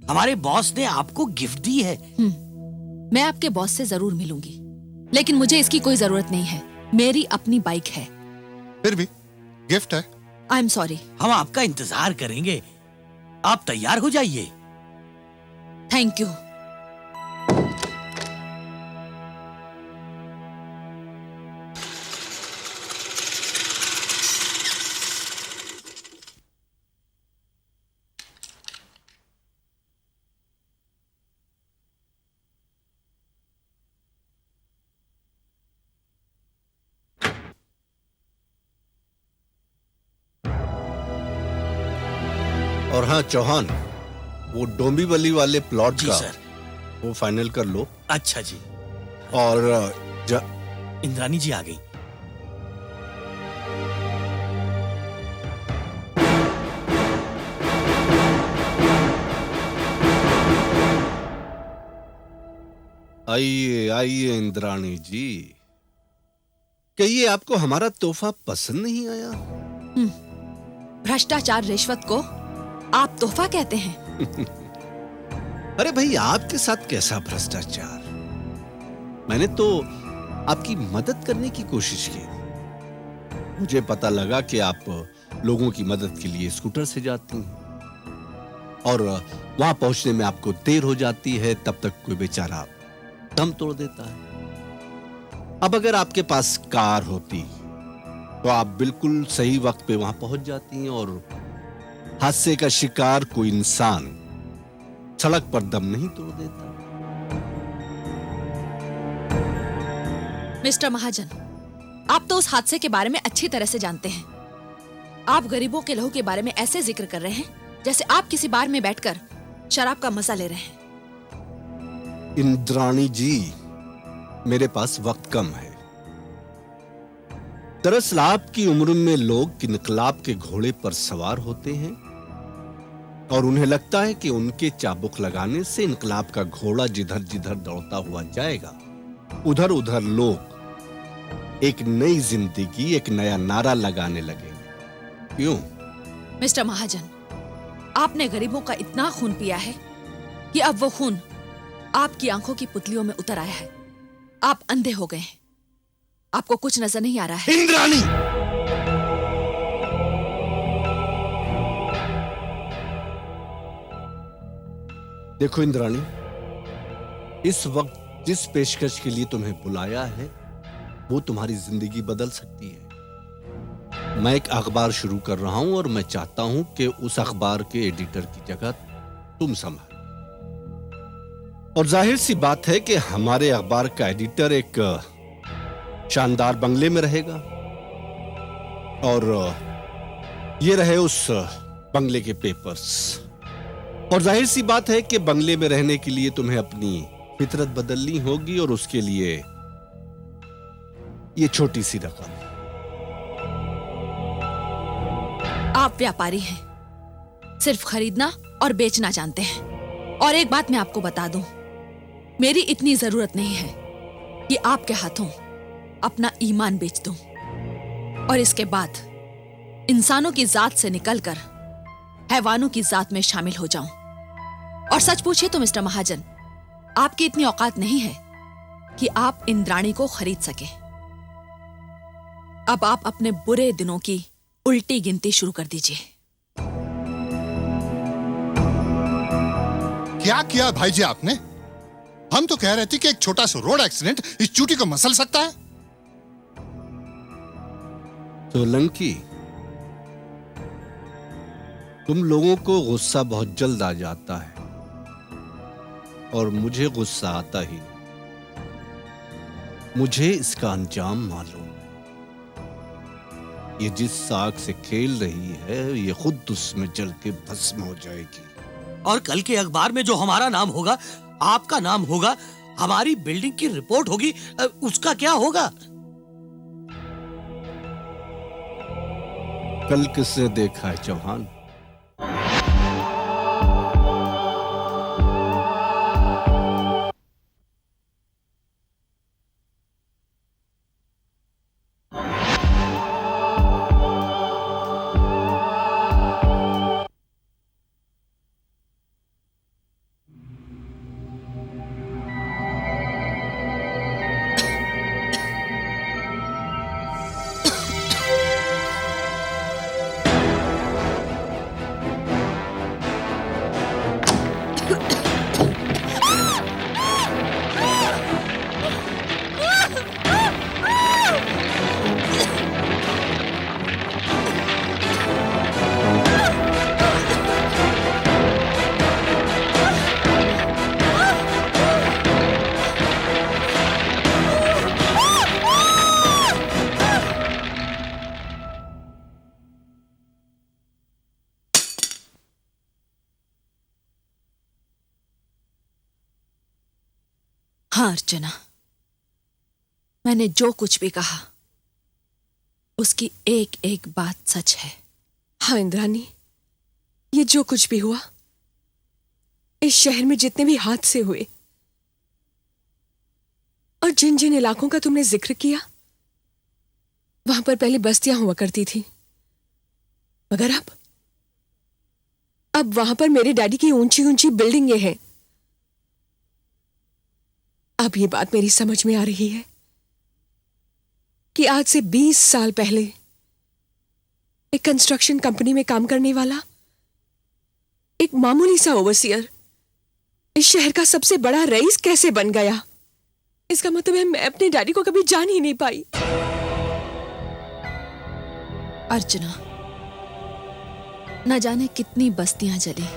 हमारे बॉस ने आपको गिफ्ट दी है। मैं आपके बॉस से जरूर मिलूंगी, लेकिन मुझे इसकी कोई जरूरत नहीं है। मेरी अपनी बाइक है। फिर भी गिफ्ट है। I am sorry. हम आपका इंतजार करेंगे, आप तैयार हो जाइए। Thank you. और हाँ चौहान, वो डोंबिवली वाले प्लॉट जी का सर। वो फाइनल कर लो। अच्छा जी। और इंद्रानी जी आ गई। आइए आइए इंद्राणी जी, कहिए आपको हमारा तोहफा पसंद नहीं आया? भ्रष्टाचार रिश्वत को आप तोहफा कहते हैं? अरे भाई, आपके साथ कैसा भ्रष्टाचार? मैंने तो आपकी मदद करने की कोशिश की। मुझे पता लगा कि आप लोगों की मदद के लिए स्कूटर से जाती हैं और वहां पहुंचने में आपको देर हो जाती है। तब तक कोई बेचारा दम तोड़ देता है। अब अगर आपके पास कार होती तो आप बिल्कुल सही वक्त पे वहां पहुंच जाती हैं और हादसे का शिकार कोई इंसान सड़क पर दम नहीं तोड़ देता। मिस्टर महाजन, आप तो उस हादसे के बारे में अच्छी तरह से जानते हैं। आप गरीबों के लहू के बारे में ऐसे जिक्र कर रहे हैं जैसे आप किसी बार में बैठकर शराब का मजा ले रहे हैं। इंद्राणी जी, मेरे पास वक्त कम है। दरअसल आपकी उम्र में लोग इनकलाब के घोड़े पर सवार होते हैं और उन्हें लगता है कि उनके चाबुक लगाने से इनकलाब का घोड़ा जिधर जिधर दौड़ता हुआ जाएगा, उधर उधर लोग एक नई जिंदगी, एक नया नारा लगाने लगेंगे। क्यों? मिस्टर महाजन, आपने गरीबों का इतना खून पिया है कि अब वो खून आपकी आंखों की पुतलियों में उतर आया है। आप अंधे हो गए हैं, आपको कुछ नजर नहीं आ रहा है। इंद्राणी! देखो इंद्राणी, इस वक्त जिस पेशकश के लिए तुम्हें बुलाया है वो तुम्हारी जिंदगी बदल सकती है। मैं एक अखबार शुरू कर रहा हूं और मैं चाहता हूं कि उस अखबार के एडिटर की जगह तुम संभालो। और जाहिर सी बात है कि हमारे अखबार का एडिटर एक शानदार बंगले में रहेगा और ये रहे उस बंगले के पेपर्स। और जाहिर सी बात है कि बंगले में रहने के लिए तुम्हें अपनी फितरत बदलनी होगी और उसके लिए ये छोटी सी रकम। आप व्यापारी हैं, सिर्फ खरीदना और बेचना जानते हैं। और एक बात मैं आपको बता दूं, मेरी इतनी जरूरत नहीं है कि आपके हाथों अपना ईमान बेच दूं और इसके बाद इंसानों की जात से निकलकर हैवानों की जात में शामिल हो जाऊं। और सच पूछिए तो मिस्टर महाजन, आपकी इतनी औकात नहीं है कि आप इंद्राणी को खरीद सके। अब आप अपने बुरे दिनों की उल्टी गिनती शुरू कर दीजिए। क्या किया भाई जी आपने? हम तो कह रहे थे कि एक छोटा सा रोड एक्सीडेंट इस चूटी को मसल सकता है। सोलंकी, तुम लोगों को गुस्सा बहुत जल्द आ जाता है और मुझे गुस्सा आता ही नहीं। मुझे इसका अंजाम मालूम। ये जिस साग से खेल रही है ये खुद उसमें जल के भस्म हो जाएगी। और कल के अखबार में जो हमारा नाम होगा, आपका नाम होगा, हमारी बिल्डिंग की रिपोर्ट होगी, उसका क्या होगा? कल किसने देखा है चौहान? हाँ अर्चना, मैंने जो कुछ भी कहा उसकी एक एक बात सच है। हाँ इंद्राणी, ये जो कुछ भी हुआ, इस शहर में जितने भी हादसे हुए और जिन जिन इलाकों का तुमने जिक्र किया, वहां पर पहले बस्तियां हुआ करती थी, मगर अब वहां पर मेरे डैडी की ऊंची ऊंची बिल्डिंगें हैं। अब ये बात मेरी समझ में आ रही है कि आज से 20 साल पहले एक कंस्ट्रक्शन कंपनी में काम करने वाला एक मामूली सा ओवरसियर इस शहर का सबसे बड़ा रईस कैसे बन गया। इसका मतलब है मैं अपने डैडी को कभी जान ही नहीं पाई। अर्चना, न जाने कितनी बस्तियां जली,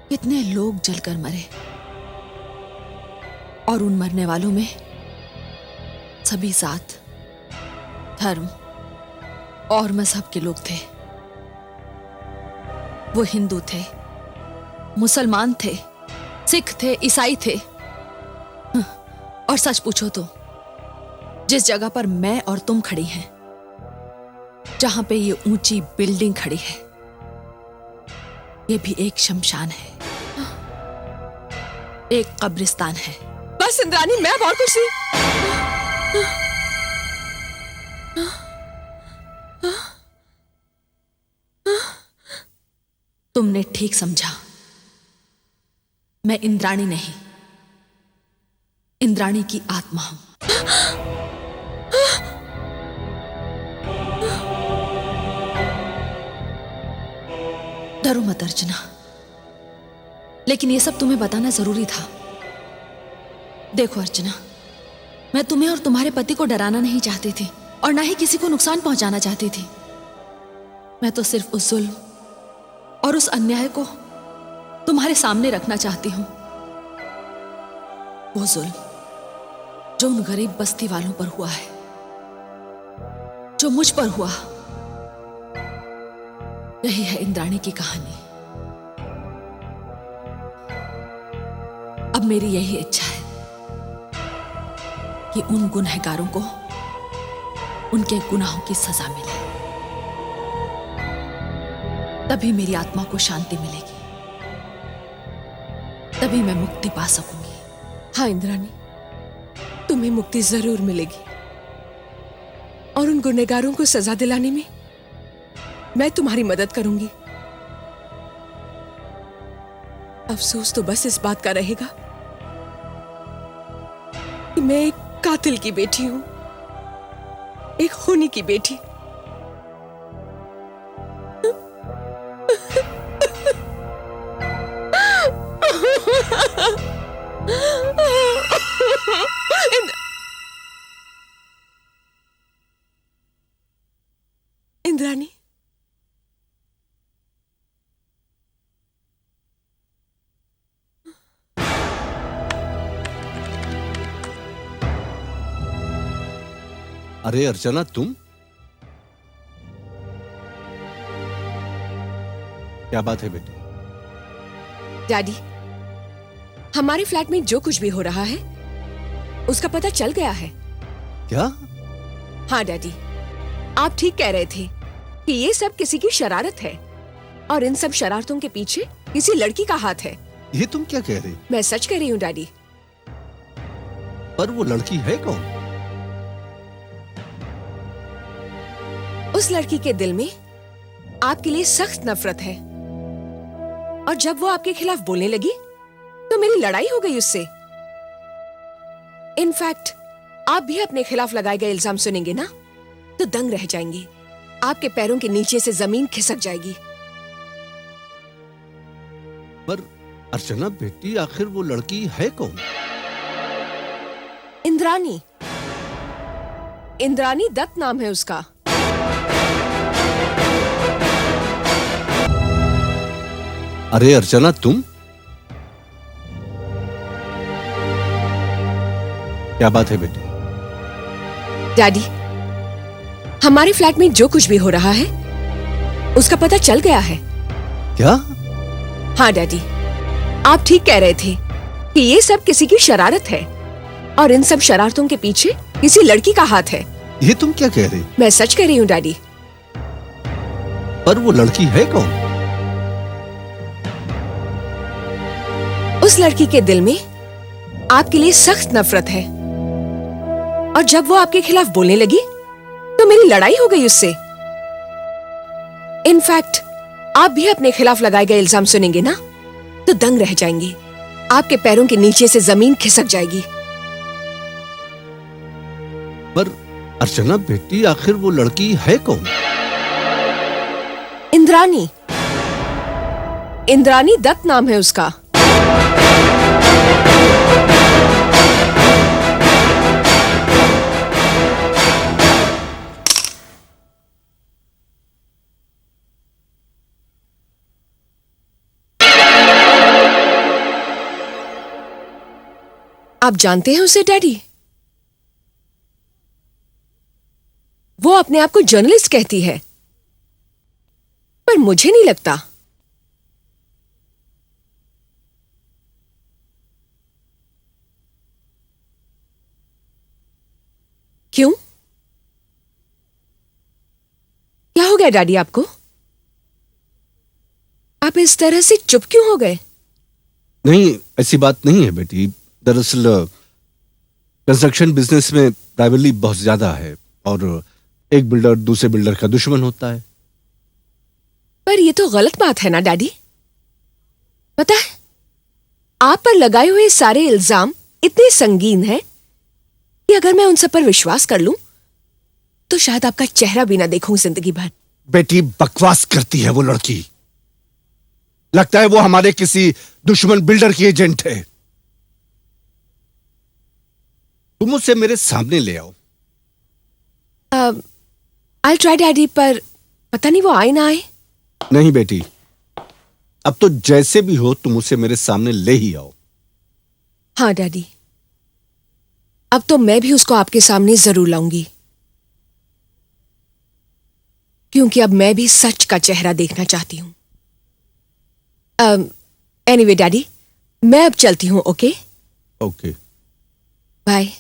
कितने लोग जलकर मरे, और उन मरने वालों में सभी जात, धर्म और मजहब के लोग थे। वो हिंदू थे, मुसलमान थे, सिख थे, ईसाई थे। और सच पूछो तो जिस जगह पर मैं और तुम खड़ी हैं, जहां पे ये ऊंची बिल्डिंग खड़ी है, ये भी एक शमशान है, एक कब्रिस्तान है। बस इंद्राणी, मैं अब और कुछ नहीं। तुमने ठीक समझा, मैं इंद्राणी नहीं, इंद्राणी की आत्मा हूं। डरो मत अर्चना, लेकिन ये सब तुम्हें बताना जरूरी था। देखो अर्चना, मैं तुम्हें और तुम्हारे पति को डराना नहीं चाहती थी और ना ही किसी को नुकसान पहुंचाना चाहती थी। मैं तो सिर्फ उस जुल्म और उस अन्याय को तुम्हारे सामने रखना चाहती हूं। वो जुल्म जो उन गरीब बस्ती वालों पर हुआ है, जो मुझ पर हुआ। यही है इंद्राणी की कहानी। अब मेरी यही इच्छा है कि उन गुनहगारों को उनके गुनाहों की सजा मिले, तभी मेरी आत्मा को शांति मिलेगी, तभी मैं मुक्ति पा सकूंगी। हाँ इंद्राणी, तुम्हें मुक्ति जरूर मिलेगी और उन गुनहगारों को सजा दिलाने में मैं तुम्हारी मदद करूंगी। अफसोस तो बस इस बात का रहेगा कि मैं एक कातिल की बेटी हूं, एक खूनी की बेटी। इंद्राणी, अरे अर्चना, तुम क्या बात है बेटे? डैडी, हमारे फ्लैट में जो कुछ भी हो रहा है उसका पता चल गया है। क्या? हाँ डैडी, आप ठीक कह रहे थे कि ये सब किसी की शरारत है और इन सब शरारतों के पीछे किसी लड़की का हाथ है। ये तुम क्या कह रही? मैं सच कह रही हूँ डैडी। पर वो लड़की है कौन? उस लड़की के दिल में आपके लिए सख्त नफरत है और जब वो आपके खिलाफ बोलने लगी तो मेरी लड़ाई हो गई उससे। इनफैक्ट आप भी अपने खिलाफ लगाए गए इल्जाम सुनेंगे ना तो दंग रह जाएंगे। आपके पैरों के नीचे से जमीन खिसक जाएगी। पर अर्चना बेटी, आखिर वो लड़की है कौन? इंद्राणी, इंद्राणी दत्त नाम है उसका। अरे अर्चना, तुम क्या बात है बेटे? डैडी, हमारे फ्लैट में जो कुछ भी हो रहा है उसका पता चल गया है। क्या? हाँ डैडी, आप ठीक कह रहे थे कि ये सब किसी की शरारत है और इन सब शरारतों के पीछे किसी लड़की का हाथ है। ये तुम क्या कह रही? मैं सच कह रही हूँ डैडी। पर वो लड़की है कौन? उस लड़की के दिल में आपके लिए सख्त नफरत है और जब वो आपके खिलाफ बोलने लगी तो मेरी लड़ाई हो गई उससे। इनफैक्ट आप भी अपने खिलाफ लगाए गए इल्जाम सुनेंगे ना तो दंग रह जाएंगे। आपके पैरों के नीचे से जमीन खिसक जाएगी। पर अर्चना बेटी, आखिर वो लड़की है कौन? इंद्राणी, इंद्राणी दत्त नाम है उसका। आप जानते हैं उसे डैडी? वो अपने आप को जर्नलिस्ट कहती है, पर मुझे नहीं लगता। क्यों? क्या हो गया डैडी आपको? आप इस तरह से चुप क्यों हो गए? नहीं, ऐसी बात नहीं है बेटी। दरअसल कंस्ट्रक्शन बिजनेस में राइवलरी बहुत ज्यादा है और एक बिल्डर दूसरे बिल्डर का दुश्मन होता है। पर यह तो गलत बात है ना डैडी। पता है, आप पर लगाए हुए सारे इल्जाम इतने संगीन हैं कि अगर मैं उन सब पर विश्वास कर लूं तो शायद आपका चेहरा भी ना देखूं जिंदगी भर। बेटी, बकवास करती है वो लड़की। लगता है वो हमारे किसी दुश्मन बिल्डर की एजेंट है। तुम उसे मेरे सामने ले आओ। आई ट्राई डैडी, पर पता नहीं वो आए ना आए। नहीं बेटी, अब तो जैसे भी हो तुम उसे मेरे सामने ले ही आओ। हाँ डैडी, अब तो मैं भी उसको आपके सामने जरूर लाऊंगी, क्योंकि अब मैं भी सच का चेहरा देखना चाहती हूं। एनीवे डैडी, मैं अब चलती हूं। Okay okay, bye.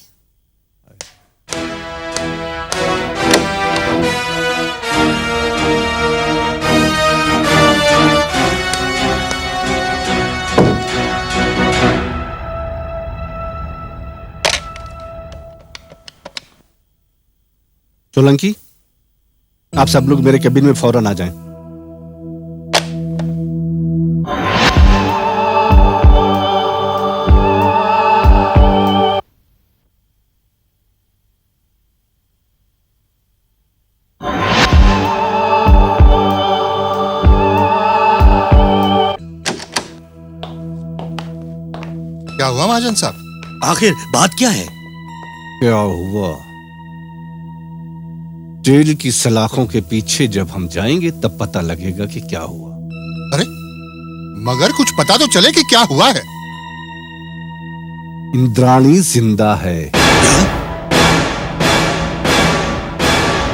सोलंकी, आप सब लोग मेरे केबिन में फौरन आ जाएं। क्या हुआ महाजन साहब? आखिर बात क्या है? क्या हुआ? जेल की सलाखों के पीछे जब हम जाएंगे तब पता लगेगा कि क्या हुआ। अरे मगर कुछ पता तो चले कि क्या हुआ है। इंद्राणी जिंदा है।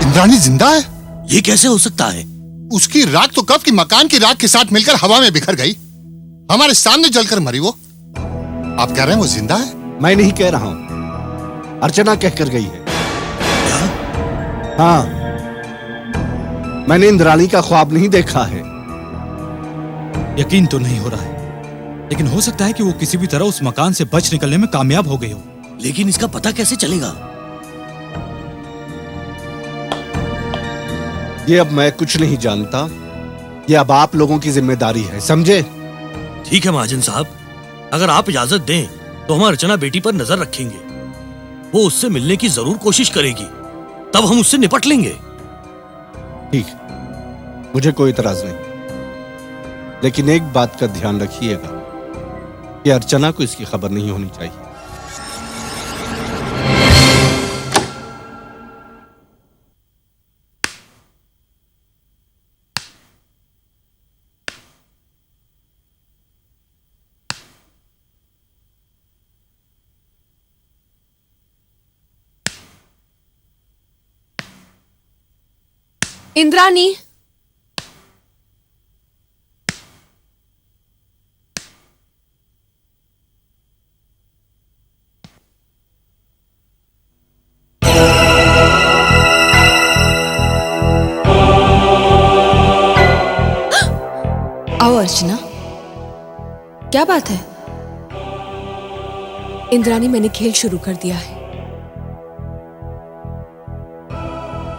इंद्राणी जिंदा है? ये कैसे हो सकता है? उसकी राख तो कब की मकान की राख के साथ मिलकर हवा में बिखर गई, हमारे सामने जलकर मरी वो। आप कह रहे हैं वो जिंदा है? मैं नहीं कह रहा हूं, अर्चना कहकर गई है। हाँ, मैंने इंद्राणी का ख्वाब नहीं देखा है। यकीन तो नहीं हो रहा है, लेकिन हो सकता है कि वो किसी भी तरह उस मकान से बच निकलने में कामयाब हो गई हो। लेकिन इसका पता कैसे चलेगा? ये अब मैं कुछ नहीं जानता, ये अब आप लोगों की जिम्मेदारी है, समझे? ठीक है महाजन साहब, अगर आप इजाजत दें तो हम अर्चना बेटी पर नजर रखेंगे। वो उससे मिलने की जरूर कोशिश करेगी, तब हम उससे निपट लेंगे। ठीक, मुझे कोई इतराज नहीं, लेकिन एक बात का ध्यान रखिएगा कि अर्चना को इसकी खबर नहीं होनी चाहिए। इंद्राणी, आओ अर्चना, क्या बात है? इंद्राणी, मैंने खेल शुरू कर दिया है,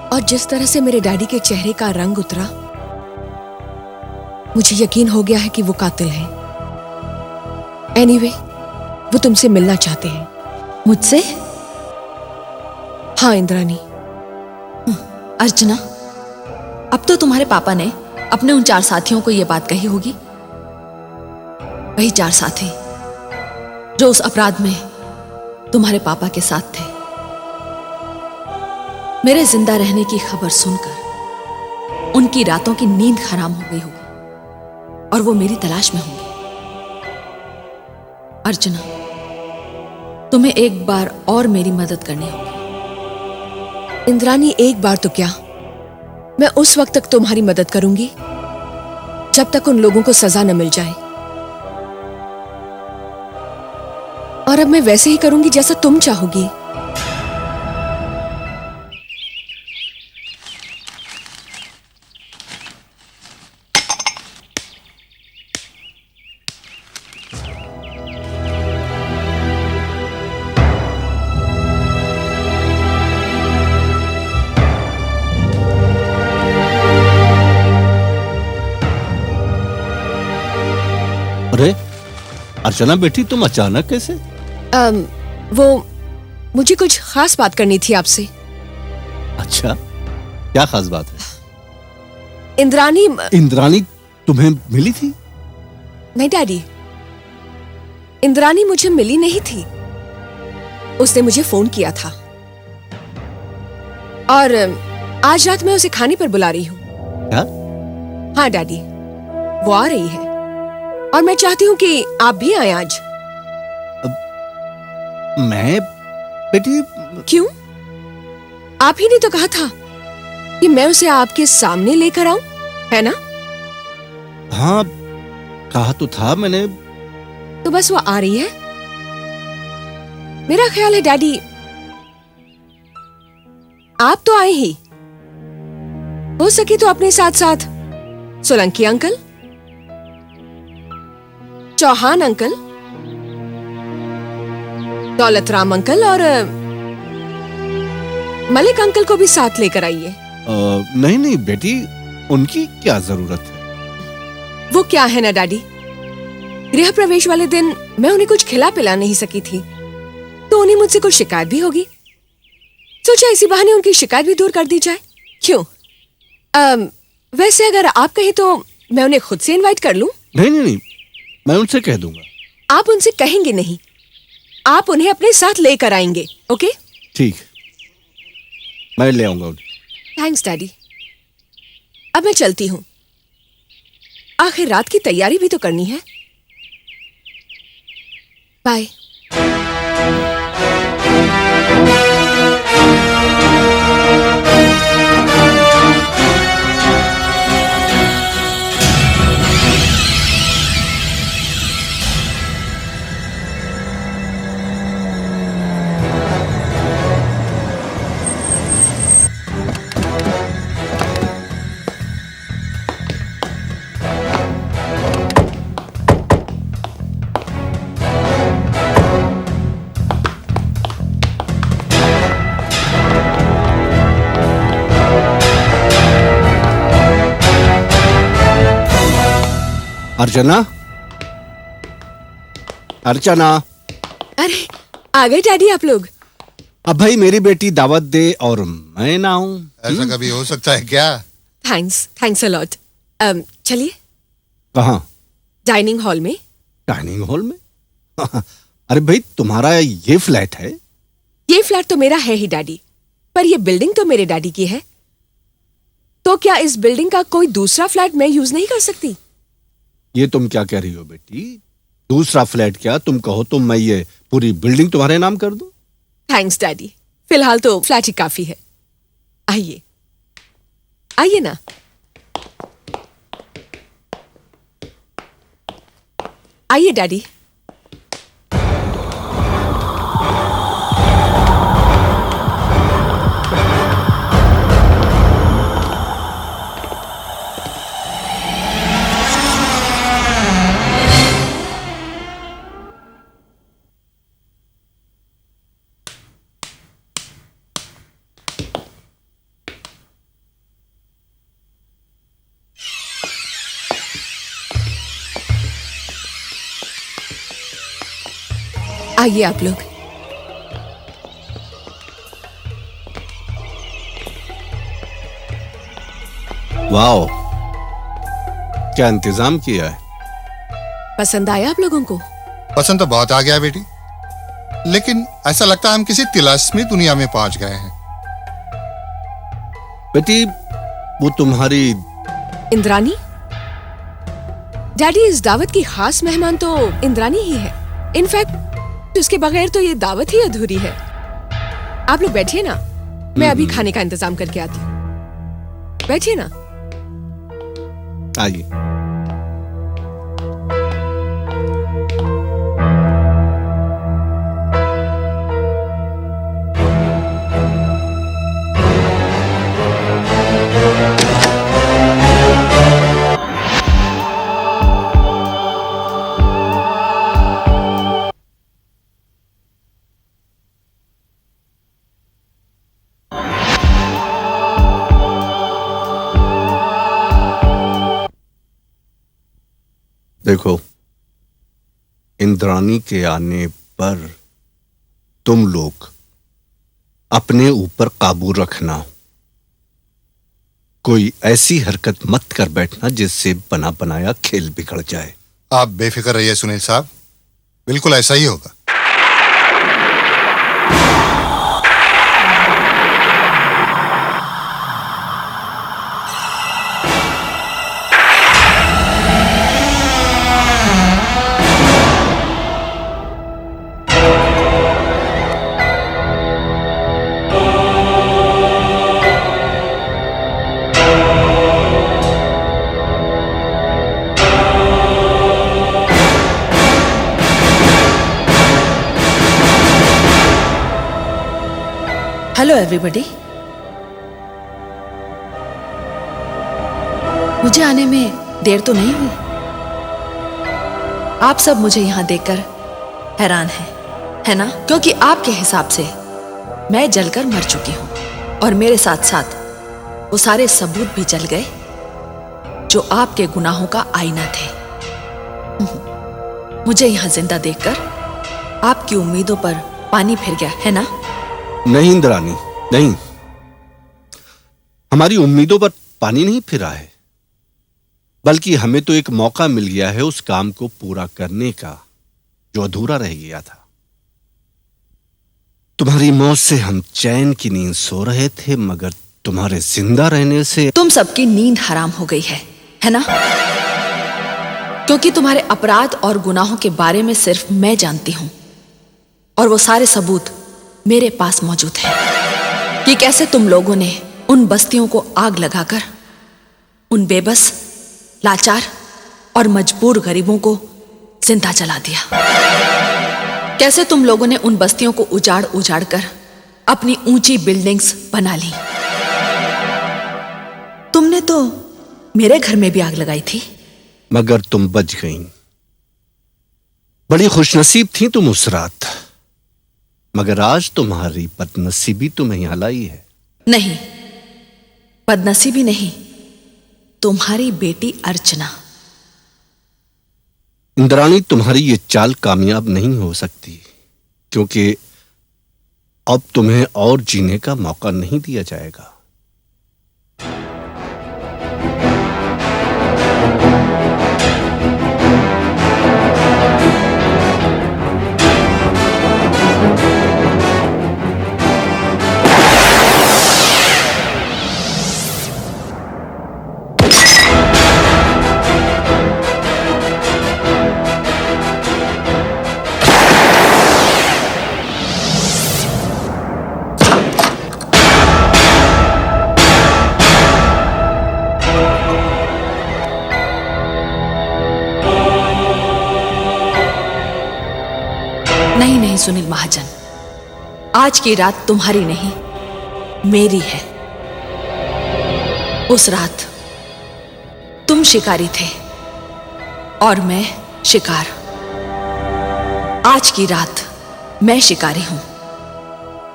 और जिस तरह से मेरे डैडी के चेहरे का रंग उतरा, मुझे यकीन हो गया है कि वो कातिल है। एनीवे, वो तुमसे मिलना चाहते हैं। मुझसे? हाँ इंद्राणी। अर्चना, अब तो तुम्हारे पापा ने अपने उन 4 साथियों को यह बात कही होगी, वही 4 साथी जो उस अपराध में तुम्हारे पापा के साथ थे। मेरे जिंदा रहने की खबर सुनकर उनकी रातों की नींद हराम हो गई होगी और वो मेरी तलाश में होंगे। अर्चना, तुम्हें एक बार और मेरी मदद करनी होगी। इंद्राणी, एक बार तो क्या, मैं उस वक्त तक तुम्हारी मदद करूंगी जब तक उन लोगों को सजा न मिल जाए, और अब मैं वैसे ही करूंगी जैसा तुम चाहोगी। अरे अर्चना बेटी, तुम अचानक कैसे? वो मुझे कुछ खास बात करनी थी आपसे। अच्छा, क्या खास बात है? इंद्राणी इंद्राणी तुम्हें मिली थी? नहीं डैडी, इंद्रानी मुझे मिली नहीं थी। उसने मुझे फोन किया था और आज रात मैं उसे खाने पर बुला रही हूँ। क्या? हाँ डैडी, वो आ रही है और मैं चाहती हूँ कि आप भी आए आज। मैं बेटी, क्यों? आप ही ने तो कहा था कि मैं उसे आपके सामने लेकर आऊं, है ना? हाँ कहा तो था मैंने। तो बस वो आ रही है। मेरा ख्याल है डैडी, आप तो आए ही, हो सके तो अपने साथ साथ Solanki uncle, Chauhan uncle, Daulat Ram uncle और मलिक अंकल को भी साथ लेकर आइए। नहीं नहीं बेटी, उनकी क्या जरूरत है? वो क्या है ना डैडी, गृह प्रवेश वाले दिन मैं उन्हें कुछ खिला पिला नहीं सकी थी, तो उन्हें मुझसे कुछ शिकायत भी होगी। सोचा इसी बहाने उनकी शिकायत भी दूर कर दी जाए। क्यों? वैसे अगर आप कहें तो मैं उन्हें खुद से इनवाइट कर लूं? नहीं नहीं नहीं, मैं उनसे कह दूंगा। आप उनसे कहेंगे नहीं, आप उन्हें अपने साथ लेकर आएंगे। ओके? ठीक, मैं ले आऊंगा उन्हें। Thanks daddy. अब मैं चलती हूँ, आखिर रात की तैयारी भी तो करनी है। बाय। अर्चना, अर्चना। अरे आ गए डैडी आप लोग। अब भाई मेरी बेटी दावत दे और मैं ना आऊं, ऐसा कभी हो सकता है क्या? Thanks a lot. चलिए। कहाँ? डाइनिंग हॉल में। डाइनिंग हॉल में? अरे भाई तुम्हारा ये फ्लैट है? ये फ्लैट तो मेरा है ही डैडी, पर ये बिल्डिंग तो मेरे डैडी की है। तो क्या इस बिल्डिंग का कोई दूसरा फ्लैट मैं यूज नहीं कर सकती? ये तुम क्या कह रही हो बेटी? दूसरा फ्लैट क्या, तुम कहो तो मैं ये पूरी बिल्डिंग तुम्हारे नाम कर दूं। थैंक्स डैडी, फिलहाल तो फ्लैट ही काफी है। आइए आइए ना। आइए डैडी। आइए आप लोग। वाओ, क्या इंतजाम किया है। पसंद आया आप लोगों को? पसंद तो बहुत आ गया बेटी, लेकिन ऐसा लगता है हम किसी तिलास्मी दुनिया में पहुंच गए हैं। बेटी वो तुम्हारी इंद्रानी? डैडी, इस दावत की खास मेहमान तो इंद्रानी ही है। इनफैक्ट उसके बगैर तो ये दावत ही अधूरी है। आप लोग बैठिए ना, मैं अभी खाने का इंतजाम करके आती हूँ। बैठिए ना। आइए। देखो, इंद्रानी के आने पर तुम लोग अपने ऊपर काबू रखना। कोई ऐसी हरकत मत कर बैठना जिससे बना बनाया खेल बिगड़ जाए। आप बेफिक्र रहिए सुनील साहब, बिल्कुल ऐसा ही होगा। Hello everybody. मुझे आने में देर तो नहीं हुई? आप सब मुझे यहां देखकर हैरान हैं, है ना? क्योंकि आपके हिसाब से मैं जलकर मर चुकी हूं और मेरे साथ साथ वो सारे सबूत भी जल गए जो आपके गुनाहों का आईना थे। मुझे यहां जिंदा देखकर आपकी उम्मीदों पर पानी फिर गया, है ना? नहीं इंद्राणी, नहीं, हमारी उम्मीदों पर पानी नहीं फिरा है, बल्कि हमें तो एक मौका मिल गया है उस काम को पूरा करने का जो अधूरा रह गया था। तुम्हारी मौत से हम चैन की नींद सो रहे थे, मगर तुम्हारे जिंदा रहने से तुम सबकी नींद हराम हो गई है ना? क्योंकि तुम्हारे अपराध और गुनाहों के बारे में सिर्फ मैं जानती हूं और वो सारे सबूत मेरे पास मौजूद है कि कैसे तुम लोगों ने उन बस्तियों को आग लगाकर उन बेबस, लाचार और मजबूर गरीबों को जिंदा जला दिया। कैसे तुम लोगों ने उन बस्तियों को उजाड़ उजाड़ कर अपनी ऊंची बिल्डिंग्स बना ली। तुमने तो मेरे घर में भी आग लगाई थी, मगर तुम बच गईं। बड़ी खुशनसीब थी तुम उस रात, मगर आज तुम्हारी बदनसीबी तुम्हें यहां लाई है। नहीं, बदनसीबी नहीं, तुम्हारी बेटी अर्चना। इंद्राणी, तुम्हारी ये चाल कामयाब नहीं हो सकती, क्योंकि अब तुम्हें और जीने का मौका नहीं दिया जाएगा। नहीं नहीं सुनील महाजन, आज की रात तुम्हारी नहीं, मेरी है। उस रात तुम शिकारी थे और मैं शिकार। आज की रात मैं शिकारी हूं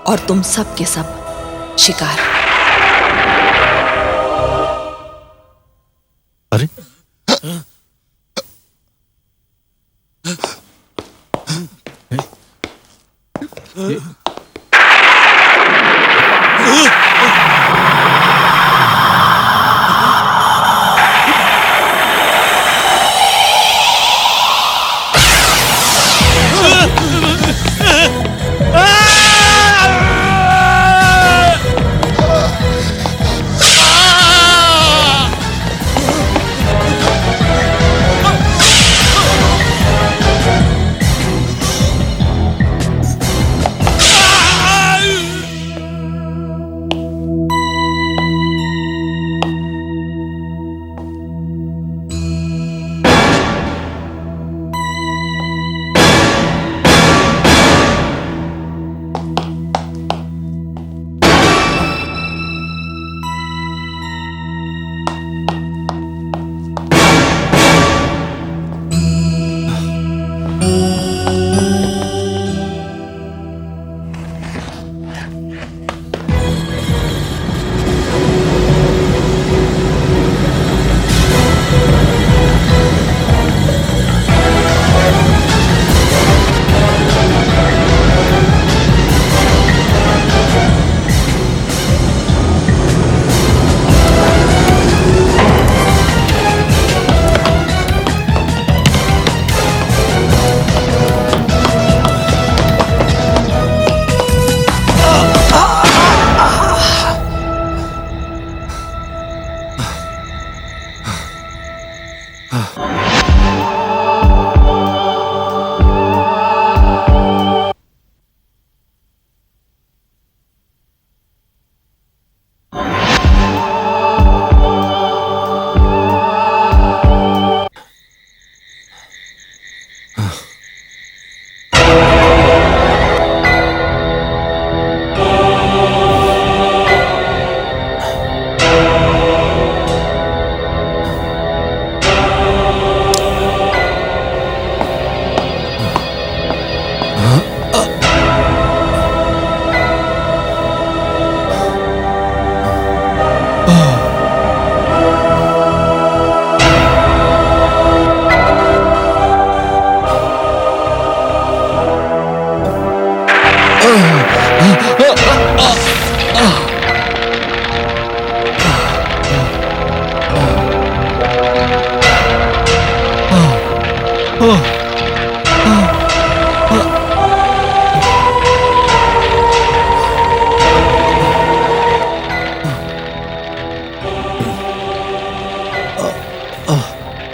और तुम सब के सब शिकार। अरे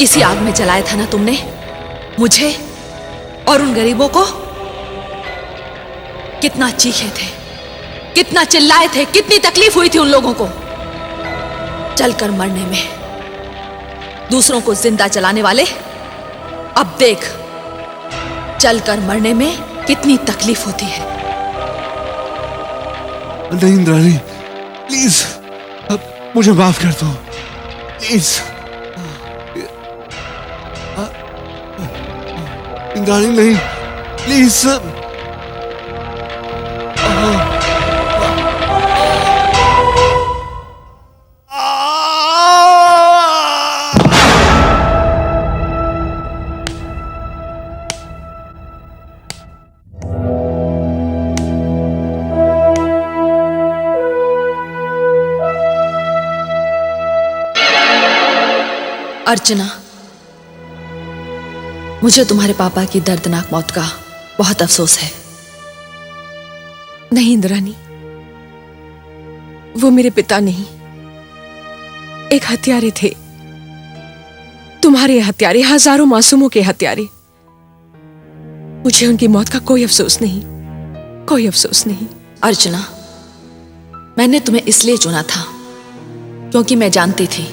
इसी आग में जलाया था ना तुमने मुझे और उन गरीबों को। कितना चीखे थे, कितना चिल्लाए थे, कितनी तकलीफ हुई थी उन लोगों को। जलकर मरने में दूसरों को जिंदा जलाने वाले, अब देख जलकर मरने में कितनी तकलीफ होती है। नहीं इंद्राणी, प्लीज अब मुझे माफ कर दो, प्लीज। इंद्राणी नहीं, प्लीज। अर्चना, मुझे तुम्हारे पापा की दर्दनाक मौत का बहुत अफसोस है। नहीं इंद्राणी, वो मेरे पिता नहीं, एक हत्यारे थे। तुम्हारे हत्यारे, हजारों मासूमों के हत्यारे। मुझे उनकी मौत का कोई अफसोस नहीं, कोई अफसोस नहीं। अर्चना, मैंने तुम्हें इसलिए चुना था क्योंकि मैं जानती थी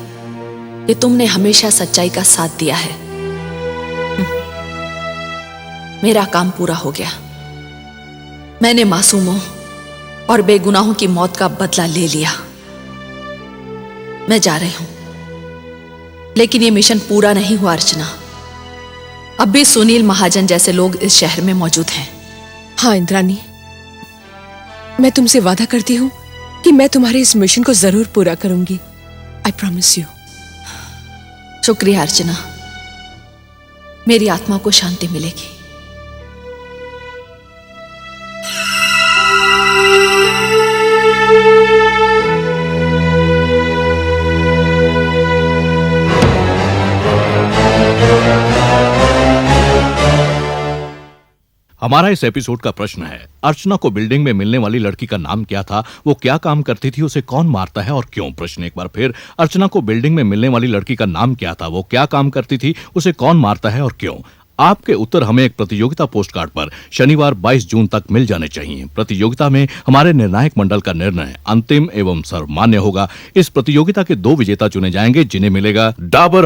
कि तुमने हमेशा सच्चाई का साथ दिया है। मेरा काम पूरा हो गया। मैंने मासूमों और बेगुनाहों की मौत का बदला ले लिया। मैं जा रही हूं, लेकिन यह मिशन पूरा नहीं हुआ अर्चना। अब भी सुनील महाजन जैसे लोग इस शहर में मौजूद हैं। हाँ इंद्राणी, मैं तुमसे वादा करती हूं कि मैं तुम्हारे इस मिशन को जरूर पूरा करूंगी। I promise you. शुक्रिया अर्चना, मेरी आत्मा को शांति मिलेगी। हमारा इस एपिसोड का प्रश्न है, अर्चना को बिल्डिंग में मिलने वाली लड़की का नाम क्या था, वो क्या काम करती थी, उसे कौन मारता है और क्यों। प्रश्न एक बार फिर, अर्चना को बिल्डिंग में मिलने वाली लड़की का नाम क्या था, वो क्या काम करती थी, उसे कौन मारता है और क्यों। आपके उत्तर हमें एक प्रतियोगिता पोस्ट कार्ड पर शनिवार 22 जून तक मिल जाने चाहिए। प्रतियोगिता में हमारे निर्णायक मंडल का निर्णय अंतिम एवं सर्वमान्य होगा। इस प्रतियोगिता के 2 विजेता चुने जाएंगे जिन्हें मिलेगा डाबर